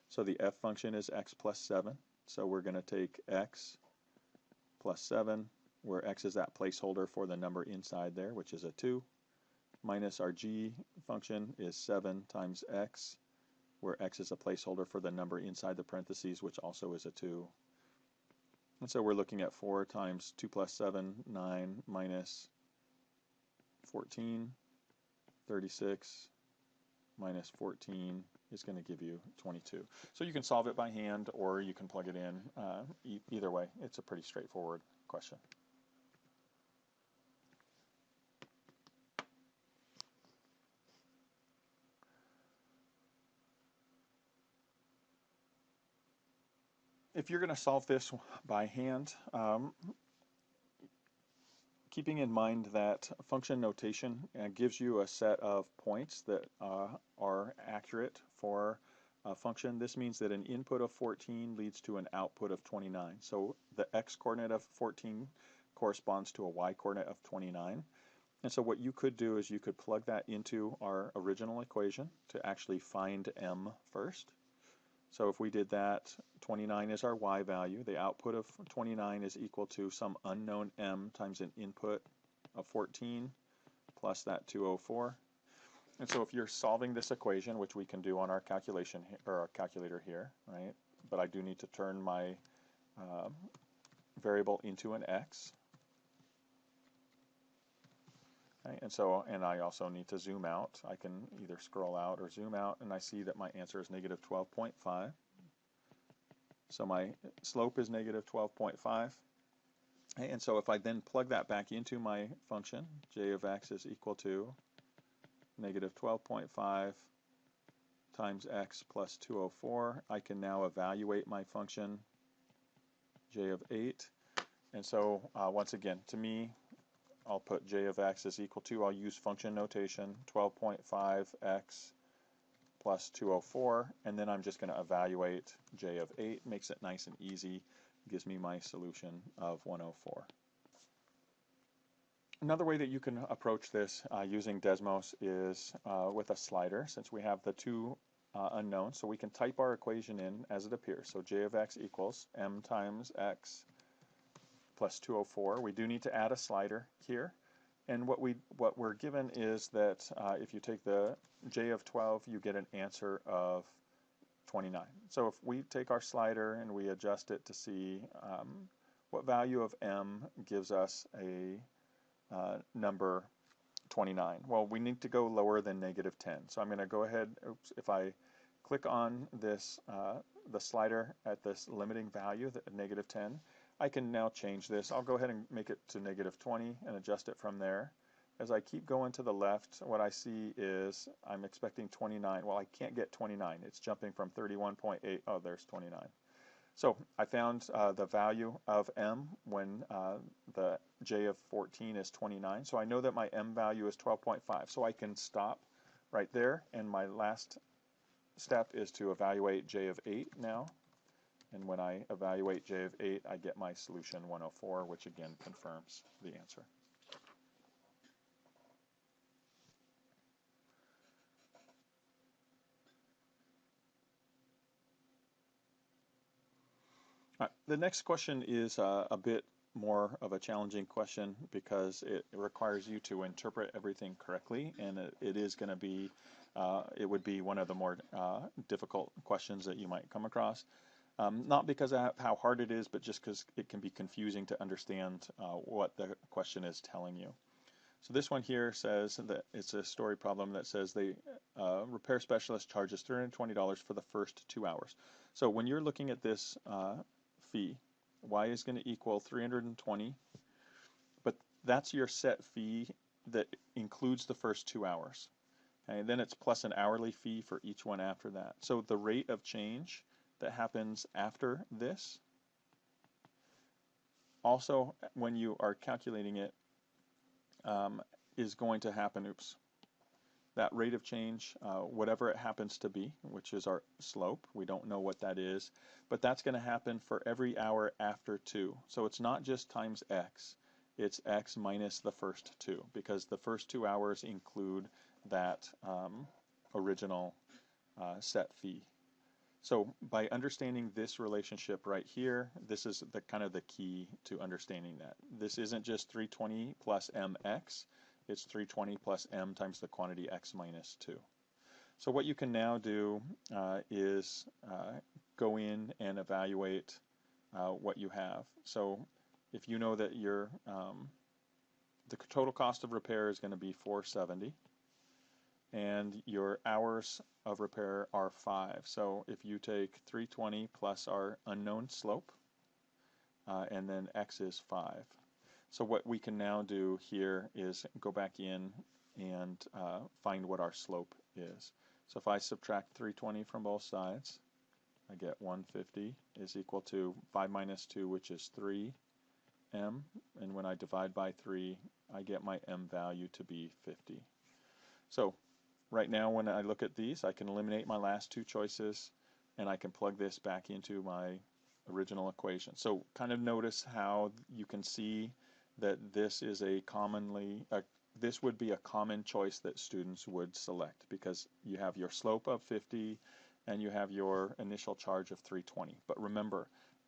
So the f function is x plus 7. So we're going to take x plus 7, where x is that placeholder for the number inside there, which is a 2, minus our g function is 7 times x, where x is a placeholder for the number inside the parentheses, which also is a 2. And so we're looking at 4 times 2 plus 7, 9, minus 14, 36, minus 14 is going to give you 22. So you can solve it by hand or you can plug it in. Either way, it's a pretty straightforward question. If you're going to solve this by hand, keeping in mind that function notation gives you a set of points that are accurate for a function. This means that an input of 14 leads to an output of 29. So the x-coordinate of 14 corresponds to a y-coordinate of 29. And so what you could do is you could plug that into our original equation to actually find m first. So if we did that, 29 is our y value. The output of 29 is equal to some unknown m times an input of 14 plus that 204. And so if you're solving this equation, which we can do on our calculation or our calculator here, right? But I do need to turn my variable into an x. Okay, and I also need to zoom out. I can either scroll out or zoom out, and I see that my answer is negative 12.5. So my slope is negative 12.5. And so if I then plug that back into my function, j of x is equal to negative 12.5 times x plus 204, I can now evaluate my function, j of 8. And so once again, to me, I'll put j of x is equal to, I'll use function notation, 12.5x plus 204, and then I'm just going to evaluate j of 8, makes it nice and easy, gives me my solution of 104. Another way that you can approach this using Desmos is with a slider, since we have the two unknowns, so we can type our equation in as it appears. So j of x equals m times x plus 204. We do need to add a slider here, and what we're given is that if you take the j of 12, you get an answer of 29. So if we take our slider and we adjust it to see what value of m gives us a number 29? Well, we need to go lower than -10. So I'm going to go ahead, if I click on this, the slider at this limiting value, the -10, I can now change this. I'll go ahead and make it to -20 and adjust it from there. As I keep going to the left, what I see is I'm expecting 29. Well, I can't get 29. It's jumping from 31.8. Oh, there's 29. So I found the value of m when the j of 14 is 29. So I know that my m value is 12.5. So I can stop right there. And my last step is to evaluate j of 8 now. And when I evaluate j of 8, I get my solution 104, which again confirms the answer. The next question is a bit more of a challenging question because it requires you to interpret everything correctly, and it is going to be, it would be one of the more difficult questions that you might come across. Not because of how hard it is, but just because it can be confusing to understand what the question is telling you. So this one here says that it's a story problem that says the repair specialist charges $320 for the first 2 hours. So when you're looking at this fee, y is going to equal 320, but that's your set fee that includes the first 2 hours. Okay, and then it's plus an hourly fee for each one after that. So the rate of change that happens after this, also when you are calculating it, is going to happen, that rate of change, whatever it happens to be, which is our slope, we don't know what that is, but that's going to happen for every hour after 2. So it's not just times x, it's x minus the first 2, because the first 2 hours include that original set fee. So by understanding this relationship right here, this is the kind of the key to understanding that. This isn't just 320 plus mx, it's 320 plus m times the quantity x minus 2. So what you can now do is go in and evaluate what you have. So if you know that your the total cost of repair is going to be $470, and your hours of repair are 5. So if you take 320 plus our unknown slope, and then x is 5. So what we can now do here is go back in and find what our slope is. So if I subtract 320 from both sides, I get 150 is equal to 5 minus 2, which is 3m. And when I divide by 3, I get my m value to be 50. So right now when I look at these, I can eliminate my last two choices, and I can plug this back into my original equation. So kind of notice how you can see that this is this would be a common choice that students would select, because you have your slope of 50 and you have your initial charge of 320. But remember,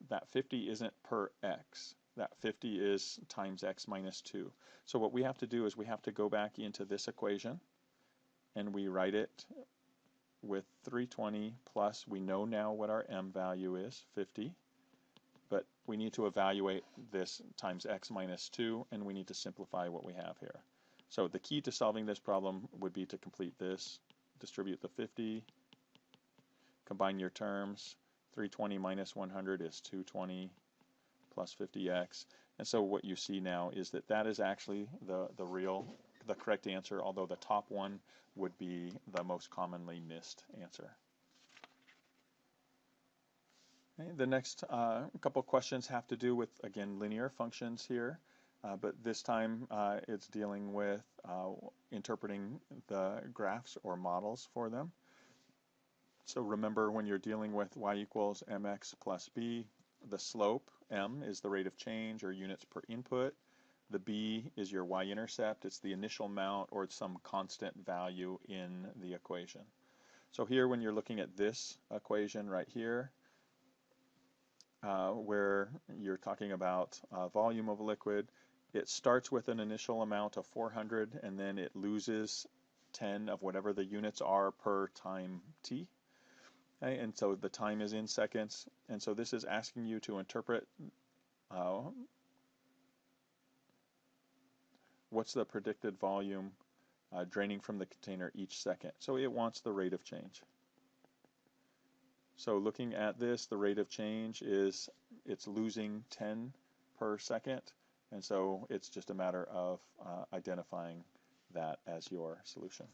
that 50 isn't per x. That 50 is times x minus 2. So what we have to do is we have to go back into this equation, and we write it with 320 plus, we know now what our m value is, 50. But we need to evaluate this times x minus 2, and we need to simplify what we have here. So the key to solving this problem would be to complete this. Distribute the 50, combine your terms. 320 minus 100 is 220 plus 50x. And so what you see now is that that is actually the correct answer, although the top one would be the most commonly missed answer. Okay, the next couple questions have to do with, again, linear functions here, but this time it's dealing with interpreting the graphs or models for them. So remember, when you're dealing with y equals mx plus b, the slope, m, is the rate of change or units per input. The b is your y-intercept. It's the initial amount or some constant value in the equation. So here, when you're looking at this equation right here, where you're talking about volume of liquid, it starts with an initial amount of 400, and then it loses 10 of whatever the units are per time t. Okay, and so the time is in seconds, and so this is asking you to interpret what's the predicted volume draining from the container each second? So it wants the rate of change. So looking at this, the rate of change is it's losing 10 per second, and so it's just a matter of identifying that as your solution.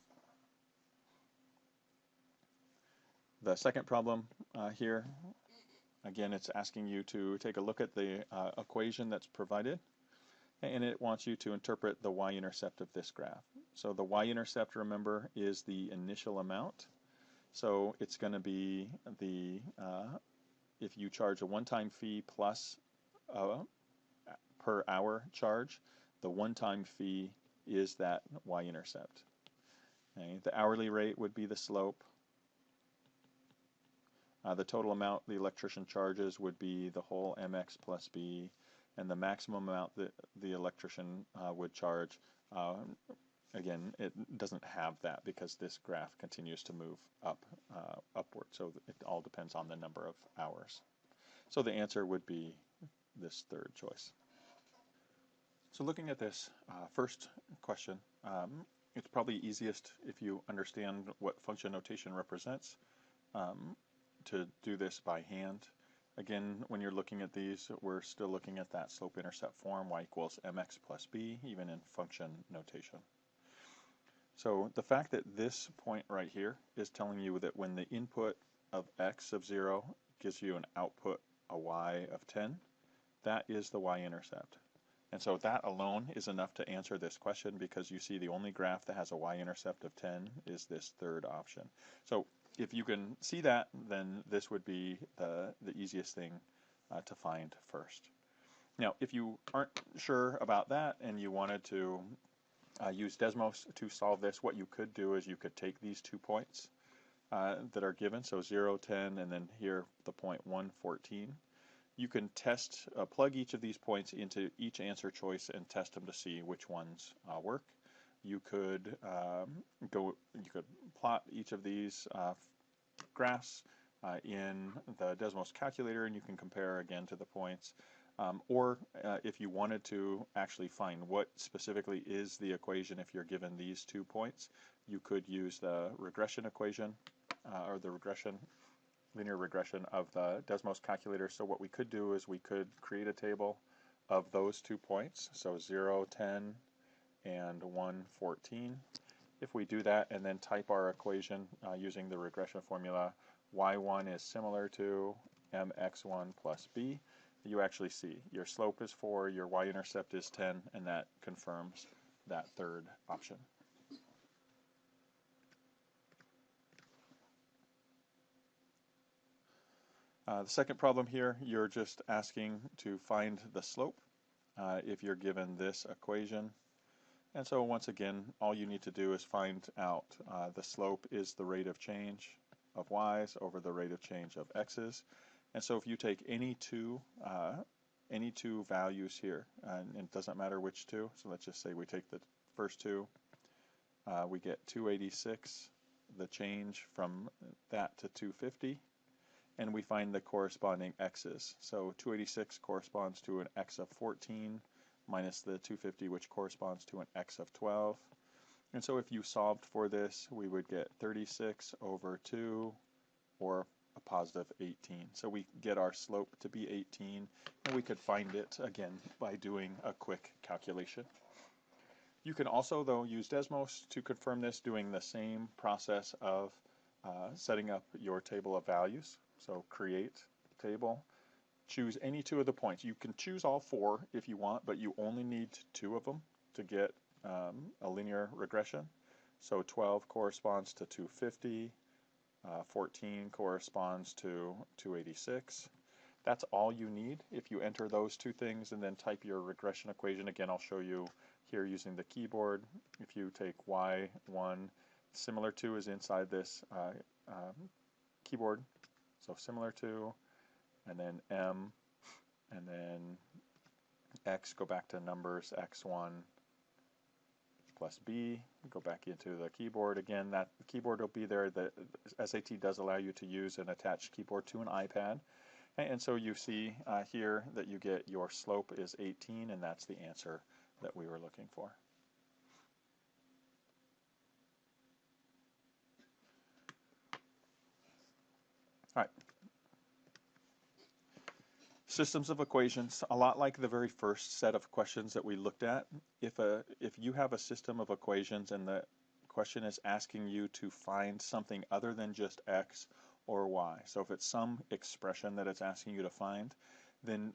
The second problem here, again, it's asking you to take a look at the equation that's provided, and it wants you to interpret the y-intercept of this graph. So the y-intercept, remember, is the initial amount. So it's going to be the, if you charge a one-time fee plus per hour charge, the one-time fee is that y-intercept. Okay? The hourly rate would be the slope. The total amount the electrician charges would be the whole mx plus b, and the maximum amount that the electrician would charge, again, it doesn't have that because this graph continues to move upward, so it all depends on the number of hours. So the answer would be this third choice. So looking at this first question, it's probably easiest if you understand what function notation represents to do this by hand. Again, when you're looking at these, we're still looking at that slope-intercept form, y equals mx plus b, even in function notation. So the fact that this point right here is telling you that when the input of x of 0 gives you an output, a y of 10, that is the y-intercept. And so that alone is enough to answer this question, because you see the only graph that has a y-intercept of 10 is this third option. So if you can see that, then this would be the easiest thing to find first. Now, if you aren't sure about that and you wanted to use Desmos to solve this, what you could do is you could take these 2 points that are given, so 0, 10, and then here the point 1, 14. You can test, plug each of these points into each answer choice and test them to see which ones work. You could plot each of these graphs in the Desmos calculator, and you can compare again to the points. Or if you wanted to actually find what specifically is the equation if you're given these 2 points, you could use the regression equation or the linear regression of the Desmos calculator. So what we could do is we could create a table of those 2 points, so 0, 10, and 1, 14. If we do that and then type our equation using the regression formula, y1 is similar to mx1 plus b, you actually see your slope is 4, your y-intercept is 10, and that confirms that third option. The second problem here, you're just asking to find the slope if you're given this equation. And so once again, all you need to do is find out the slope is the rate of change of y's over the rate of change of x's. And so if you take any two values here, and it doesn't matter which two, so let's just say we take the first two, we get 286, the change from that to 250, and we find the corresponding x's. So 286 corresponds to an x of 14 minus the 250, which corresponds to an x of 12. And so if you solved for this, we would get 36 over 2, or a positive 18. So we get our slope to be 18, and we could find it again by doing a quick calculation. You can also, though, use Desmos to confirm this, doing the same process of setting up your table of values. So create table, choose any 2 of the points. You can choose all 4 if you want, but you only need 2 of them to get a linear regression. So 12 corresponds to 250, 14 corresponds to 286. That's all you need if you enter those 2 things and then type your regression equation. Again, I'll show you here using the keyboard. If you take y1, similar to is inside this keyboard, so similar to, and then m, and then x, go back to numbers, x1 plus b, go back into the keyboard. Again, that keyboard will be there. The SAT does allow you to use an attached keyboard to an iPad. And so you see here that you get your slope is 18, and that's the answer that we were looking for. All right. Systems of equations, a lot like the very first set of questions that we looked at. If you have a system of equations and the question is asking you to find something other than just x or y, so if it's some expression that it's asking you to find, then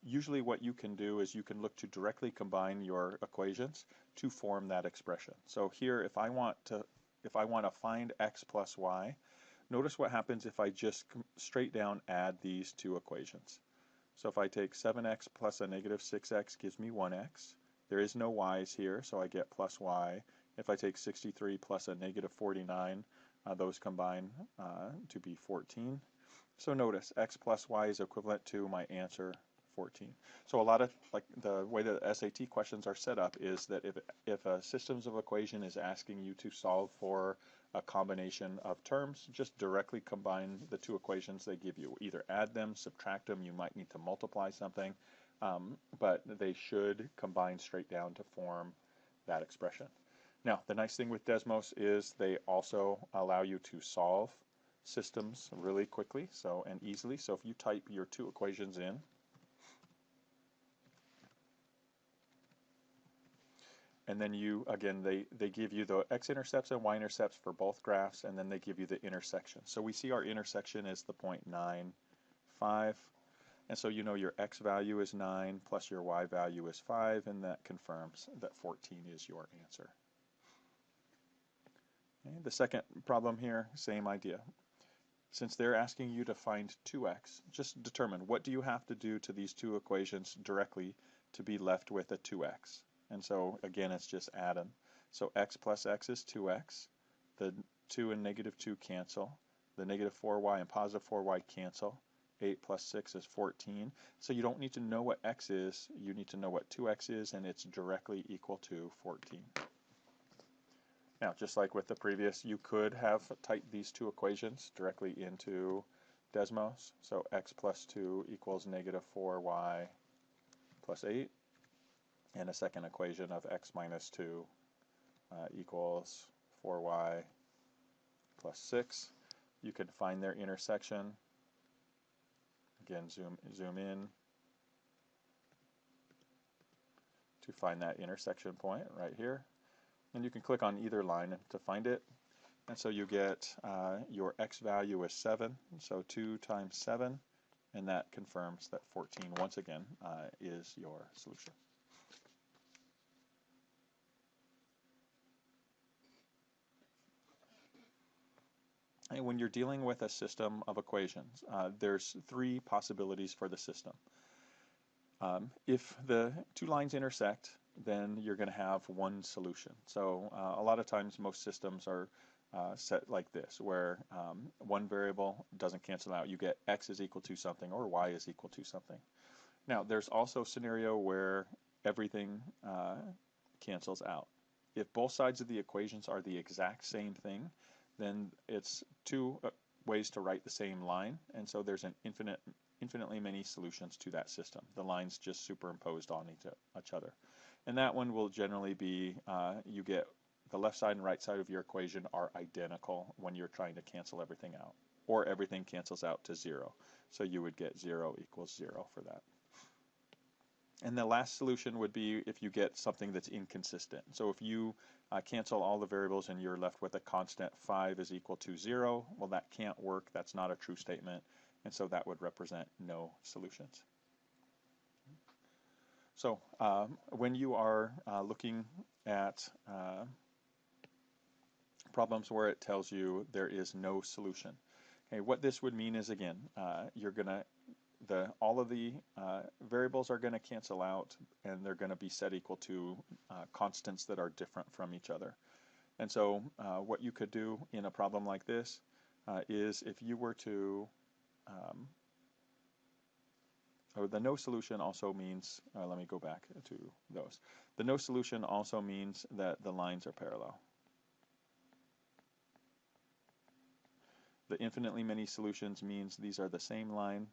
usually what you can do is you can look to directly combine your equations to form that expression. So here, if I want to find x plus y, notice what happens if I just straight down add these two equations. So if I take 7x plus a negative 6x gives me 1x. There is no y's here, so I get plus y. If I take 63 plus a negative 49, those combine to be 14. So notice x plus y is equivalent to my answer, 14. So a lot of, like, the way the SAT questions are set up is that if a systems of equation is asking you to solve for a combination of terms, just directly combine the two equations they give you. Either add them, subtract them, you might need to multiply something, but they should combine straight down to form that expression. Now, the nice thing with Desmos is they also allow you to solve systems really quickly and easily. So if you type your two equations in, and then they give you the x-intercepts and y-intercepts for both graphs, and then they give you the intersection. So we see our intersection is the point 9, 5, and so you know your x value is 9 plus your y value is 5, and that confirms that 14 is your answer. Okay, the second problem here, same idea. Since they're asking you to find 2x, just determine what do you have to do to these two equations directly to be left with a 2x. And so, again, it's just add them. So x plus x is 2x. The 2 and negative 2 cancel. The negative 4y and positive 4y cancel. 8 plus 6 is 14. So you don't need to know what x is. You need to know what 2x is, and it's directly equal to 14. Now, just like with the previous, you could have typed these two equations directly into Desmos. So x plus 2 equals negative 4y plus 8. And a second equation of x minus 2 equals 4y plus 6. You can find their intersection. Again, zoom in to find that intersection point right here. And you can click on either line to find it. And so you get your x value is 7, so 2 times 7, and that confirms that 14, once again, is your solution. And when you're dealing with a system of equations, there's three possibilities for the system. If the two lines intersect, then you're going to have one solution. So a lot of times most systems are set like this, where one variable doesn't cancel out. You get x is equal to something or y is equal to something. Now, there's also a scenario where everything cancels out. If both sides of the equations are the exact same thing, then it's two ways to write the same line, and so there's an infinitely many solutions to that system. The lines just superimposed on each other. And that one will generally be, you get the left side and right side of your equation are identical when you're trying to cancel everything out, or everything cancels out to 0. So you would get 0 equals 0 for that. And the last solution would be if you get something that's inconsistent. So if you cancel all the variables and you're left with a constant 5 is equal to 0, well, that can't work. That's not a true statement. And so that would represent no solutions. So when you are looking at problems where it tells you there is no solution, okay, what this would mean is, again, you're going to all of the variables are going to cancel out, and they're going to be set equal to constants that are different from each other. And so what you could do in a problem like this is if you were to, the no solution also means, let me go back to those. The no solution also means that the lines are parallel. The infinitely many solutions means these are the same line.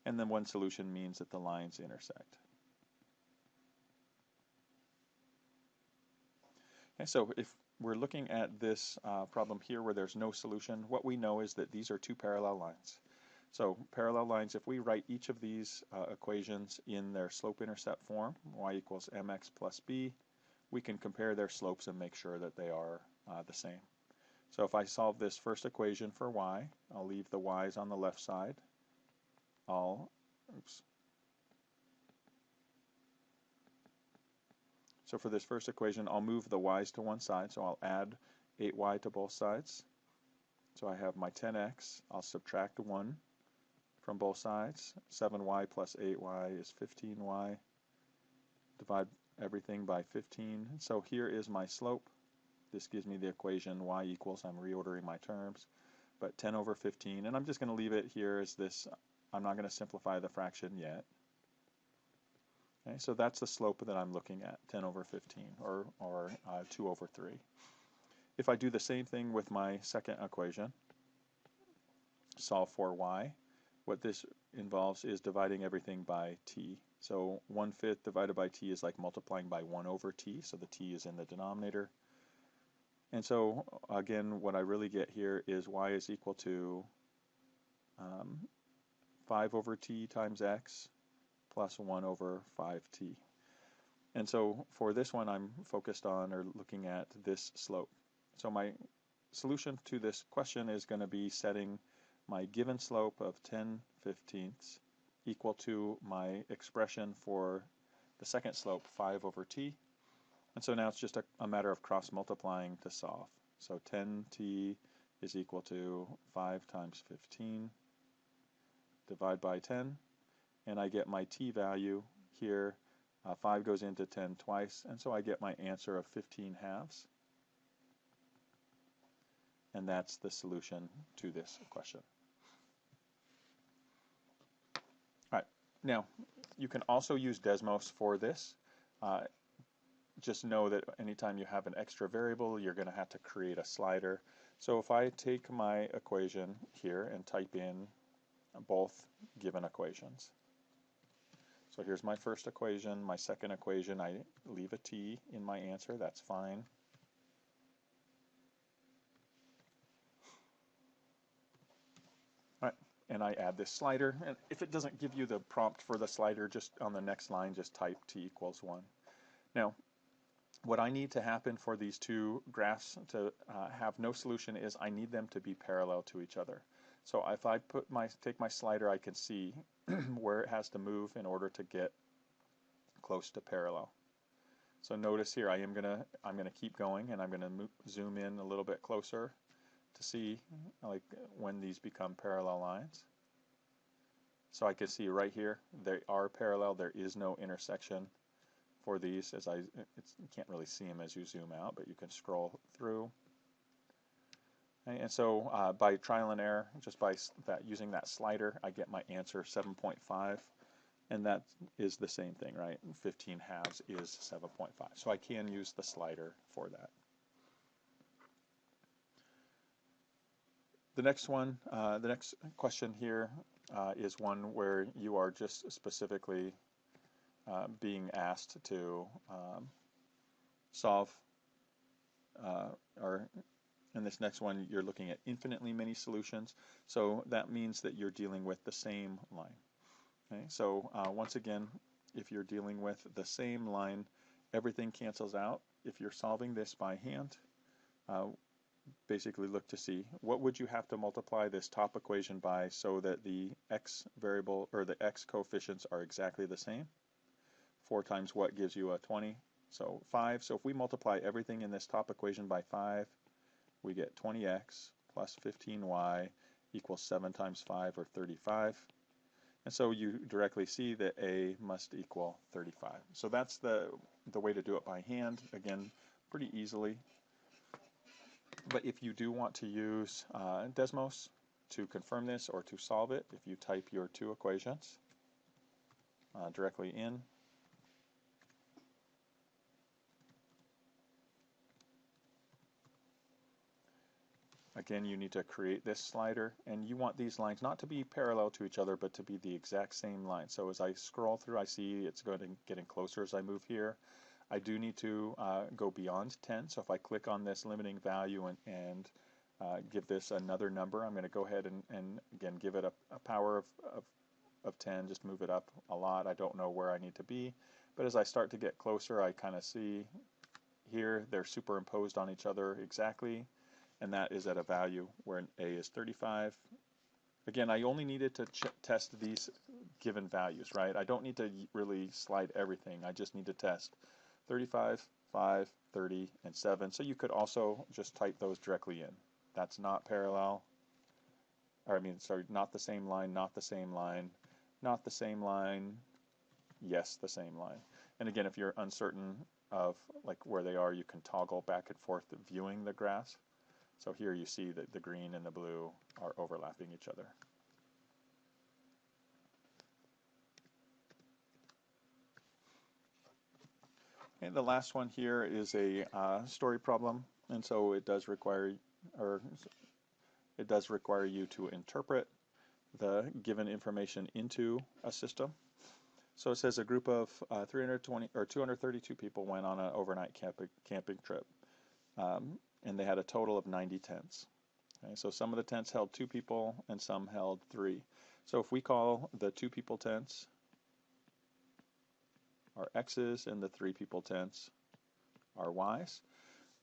And then one solution means that the lines intersect. Okay, so we're looking at this problem here where there's no solution. What we know is that these are two parallel lines. So parallel lines, if we write each of these equations in their slope-intercept form, y equals mx plus b, we can compare their slopes and make sure that they are the same. So if I solve this first equation for y, I'll leave the y's on the left side. So for this first equation, I'll move the y's to one side, so I'll add 8y to both sides. So I have my 10x, I'll subtract 1 from both sides. 7y plus 8y is 15y. Divide everything by 15. So here is my slope. This gives me the equation y equals, I'm reordering my terms, but 10 over 15. And I'm just going to leave it here as this. I'm not going to simplify the fraction yet. Okay, so that's the slope that I'm looking at, 10 over 15, or 2 over 3. If I do the same thing with my second equation, solve for y, what this involves is dividing everything by t. So 1/5 divided by t is like multiplying by 1 over t, so the t is in the denominator. And so, again, what I really get here is y is equal to 5 over t times x plus 1 over 5t. And so for this one, I'm focused on or looking at this slope. So my solution to this question is going to be setting my given slope of 10/15 equal to my expression for the second slope, 5 over t. And so now it's just a matter of cross multiplying to solve. So 10t is equal to 5 times 15, divide by 10, and I get my t value here. 5 goes into 10 twice, and so I get my answer of 15 halves. And that's the solution to this question. All right, now you can also use Desmos for this. Just know that anytime you have an extra variable, you're going to have to create a slider. So if I take my equation here and type in both given equations. So here's my first equation, my second equation, I leave a t in my answer, that's fine. All right, and I add this slider, and if it doesn't give you the prompt for the slider, just on the next line, just type t equals 1. Now, what I need to happen for these two graphs to have no solution is I need them to be parallel to each other. So if I take my slider, I can see where it has to move in order to get close to parallel. So notice here I'm gonna keep going, and I'm gonna zoom in a little bit closer to see like when these become parallel lines. So I can see right here they are parallel. There is no intersection for these, as you can't really see them as you zoom out, but you can scroll through. Okay, and so by trial and error, just by using that slider, I get my answer 7.5, and that is the same thing, right? 15 halves is 7.5, so I can use the slider for that. The next one, the next question here is one where you are just specifically being asked to solve, or in this next one you're looking at infinitely many solutions, so that means that you're dealing with the same line. Okay, so once again, if you're dealing with the same line, everything cancels out. If you're solving this by hand, basically look to see what would you have to multiply this top equation by so that the x variable or the x coefficients are exactly the same. 4 times what gives you a 20? So 5. So if we multiply everything in this top equation by 5, we get 20x plus 15y equals 7 times 5, or 35. And so you directly see that a must equal 35. So that's the way to do it by hand. Again, pretty easily. But if you do want to use Desmos to confirm this or to solve it, if you type your two equations directly in, again, you need to create this slider, and you want these lines not to be parallel to each other, but to be the exact same line. So as I scroll through, I see it's getting closer as I move here. I do need to go beyond 10, so if I click on this limiting value and give this another number, I'm going to go ahead and again give it a power of 10, just move it up a lot. I don't know where I need to be, but as I start to get closer, I kind of see here they're superimposed on each other exactly, and that is at a value where an A is 35. Again, I only needed to test these given values, right? I don't need to really slide everything. I just need to test 35, 5, 30, and 7. So you could also just type those directly in. That's not parallel, or I mean, sorry, not the same line, not the same line, not the same line, yes, the same line. And again, if you're uncertain of like where they are, you can toggle back and forth viewing the graphs. So here you see that the green and the blue are overlapping each other. And the last one here is a story problem, and so it does require you to interpret the given information into a system. So it says a group of 232 people went on an overnight camping trip, and they had a total of 90 tents. Okay, so some of the tents held 2 people and some held 3. So if we call the 2 people tents our X's and the 3 people tents are Y's,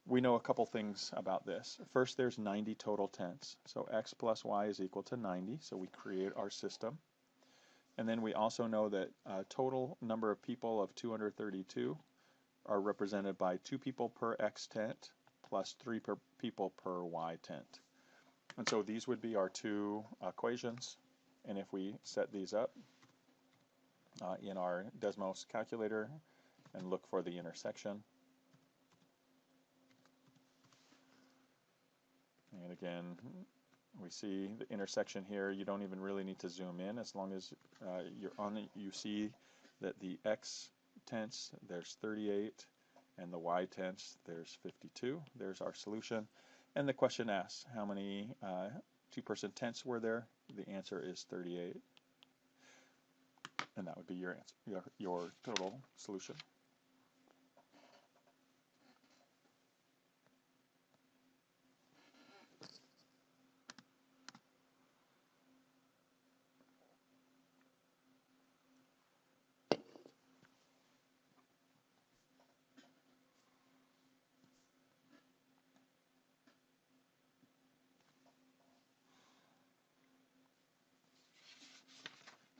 we know a couple things about this. First, there's 90 total tents. So X plus Y is equal to 90, so we create our system. And then we also know that total number of people of 232 are represented by 2 people per X tent plus 3 people per Y tent. And so these would be our 2 equations. And if we set these up in our Desmos calculator and look for the intersection, and again, we see the intersection here. You don't even really need to zoom in as long as you're on it. You see that the X tents, there's 38, and the Y tents, there's 52. There's our solution. And the question asks, how many 2-person tents were there? The answer is 38. And that would be your answer, your total solution.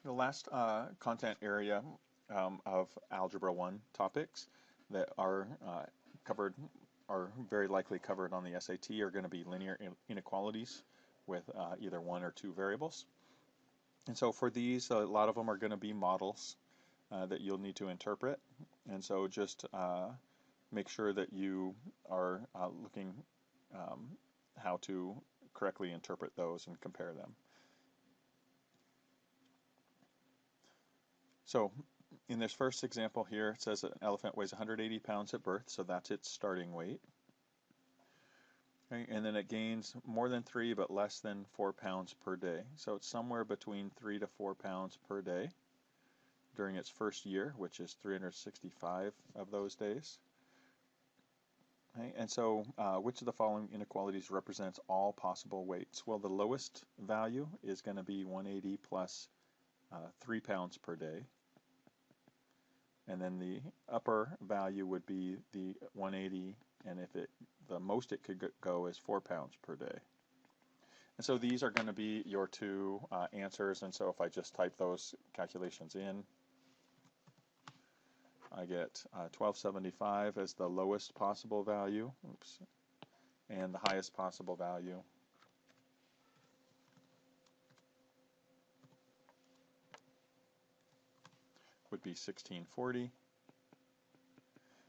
The last content area of Algebra 1 topics that are very likely covered on the SAT are going to be linear inequalities with either 1 or 2 variables. And so for these, a lot of them are going to be models that you'll need to interpret. And so just make sure that you are looking how to correctly interpret those and compare them. So in this first example here, it says an elephant weighs 180 pounds at birth, so that's its starting weight. Okay, and then it gains more than 3 but less than 4 pounds per day. So it's somewhere between 3 to 4 pounds per day during its first year, which is 365 of those days. Okay, and so which of the following inequalities represents all possible weights? Well, the lowest value is going to be 180 plus 3 pounds per day. And then the upper value would be the 180, and if the most it could go is 4 pounds per day. And so these are going to be your 2 answers, and so if I just type those calculations in, I get 1275 as the lowest possible value, and the highest possible value would be 1640.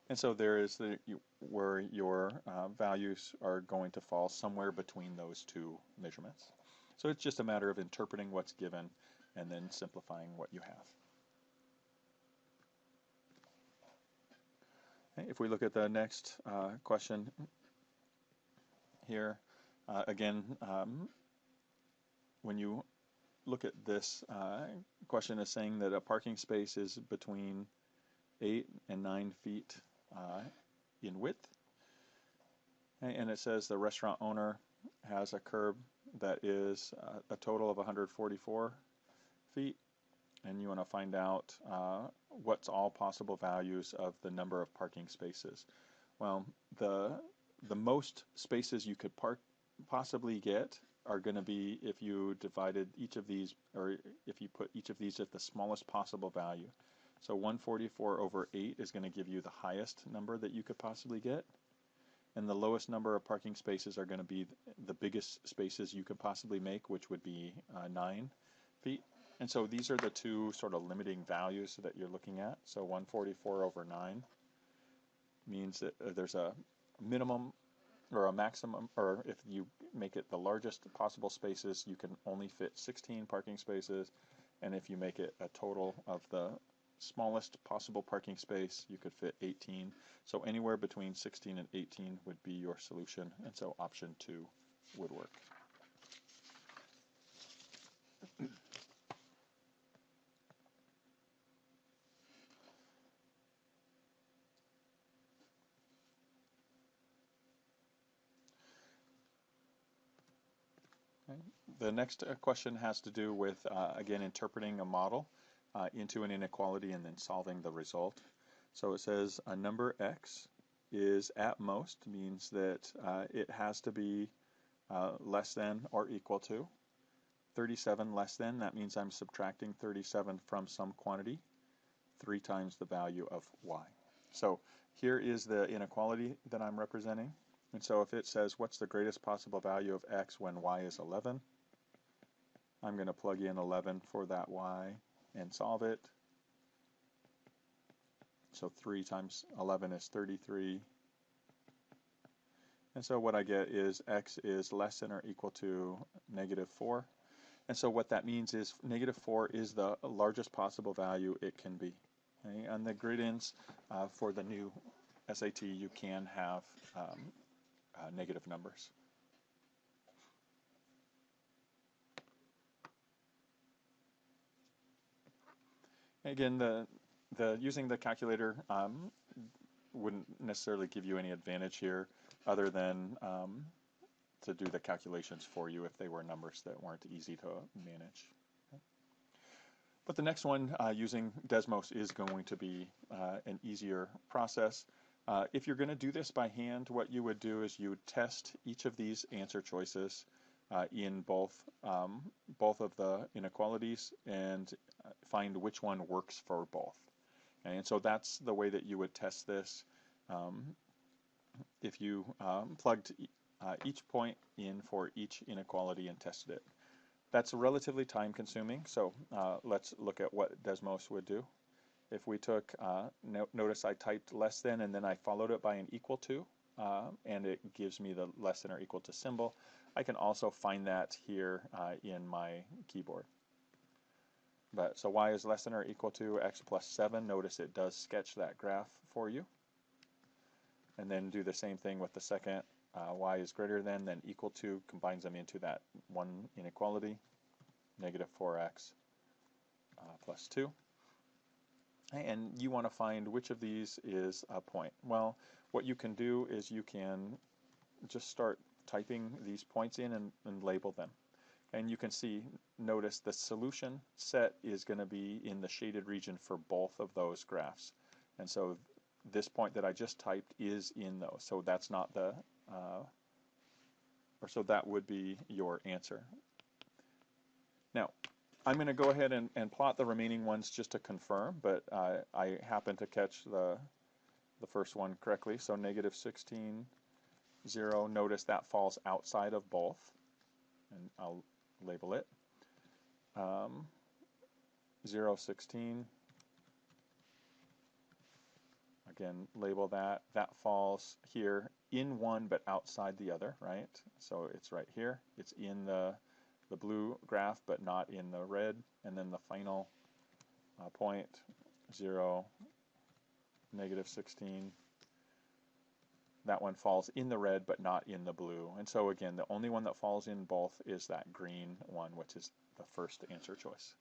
And so there is where your values are going to fall somewhere between those 2 measurements. So it's just a matter of interpreting what's given and then simplifying what you have. Okay, if we look at the next question here, again, when you look at this question is saying that a parking space is between 8 and 9 feet in width. And it says the restaurant owner has a curb that is a total of 144 feet, and you want to find out what's all possible values of the number of parking spaces. Well, the most spaces you could possibly get are going to be if you divided each of these, or if you put each of these at the smallest possible value. So 144 over 8 is going to give you the highest number that you could possibly get. And the lowest number of parking spaces are going to be the biggest spaces you could possibly make, which would be 9 feet. And so these are the two sort of limiting values that you're looking at. So 144 over 9 means that there's a minimum or a maximum, or if you make it the largest possible spaces, you can only fit 16 parking spaces. And if you make it a total of the smallest possible parking space, you could fit 18. So anywhere between 16 and 18 would be your solution, and so option 2 would work. Okay. The next question has to do with, again, interpreting a model into an inequality and then solving the result. So it says a number x is at most, means that it has to be less than or equal to 37 less than. That means I'm subtracting 37 from some quantity, 3 times the value of y. So here is the inequality that I'm representing. And so if it says what's the greatest possible value of x when y is 11, I'm going to plug in 11 for that y and solve it. So 3 times 11 is 33. And so what I get is x is less than or equal to -4. And so what that means is -4 is the largest possible value it can be. Okay? On the grid-ins for the new SAT, you can have negative numbers. Again, using the calculator wouldn't necessarily give you any advantage here, other than to do the calculations for you if they were numbers that weren't easy to manage. Okay. But the next one using Desmos is going to be an easier process. If you're going to do this by hand, what you would do is you would test each of these answer choices in both of the inequalities and find which one works for both. Okay, and so that's the way that you would test this. If you plugged each point in for each inequality and tested it. That's relatively time consuming, so let's look at what Desmos would do. If we took, notice I typed less than and then I followed it by an equal to, and it gives me the less than or equal to symbol. I can also find that here in my keyboard. But so y is less than or equal to x plus 7. Notice it does sketch that graph for you. And then do the same thing with the second. Y is greater than, then equal to, combines them into that one inequality, -4x plus 2. And you want to find which of these is a point. Well, what you can do is you can just start typing these points in and label them. And you can see, notice the solution set is going to be in the shaded region for both of those graphs. And so this point that I just typed is in those. So that's not the, so that would be your answer. Now, I'm going to go ahead and plot the remaining ones just to confirm, but I happen to catch the first one correctly. So -16, 0, notice that falls outside of both, and I'll label it. 0, 16, again, label that. That falls here in one but outside the other, right? So it's right here. It's in the blue graph but not in the red. And then the final point, 0, -16, that one falls in the red but not in the blue. And so again, the only one that falls in both is that green one, which is the first answer choice.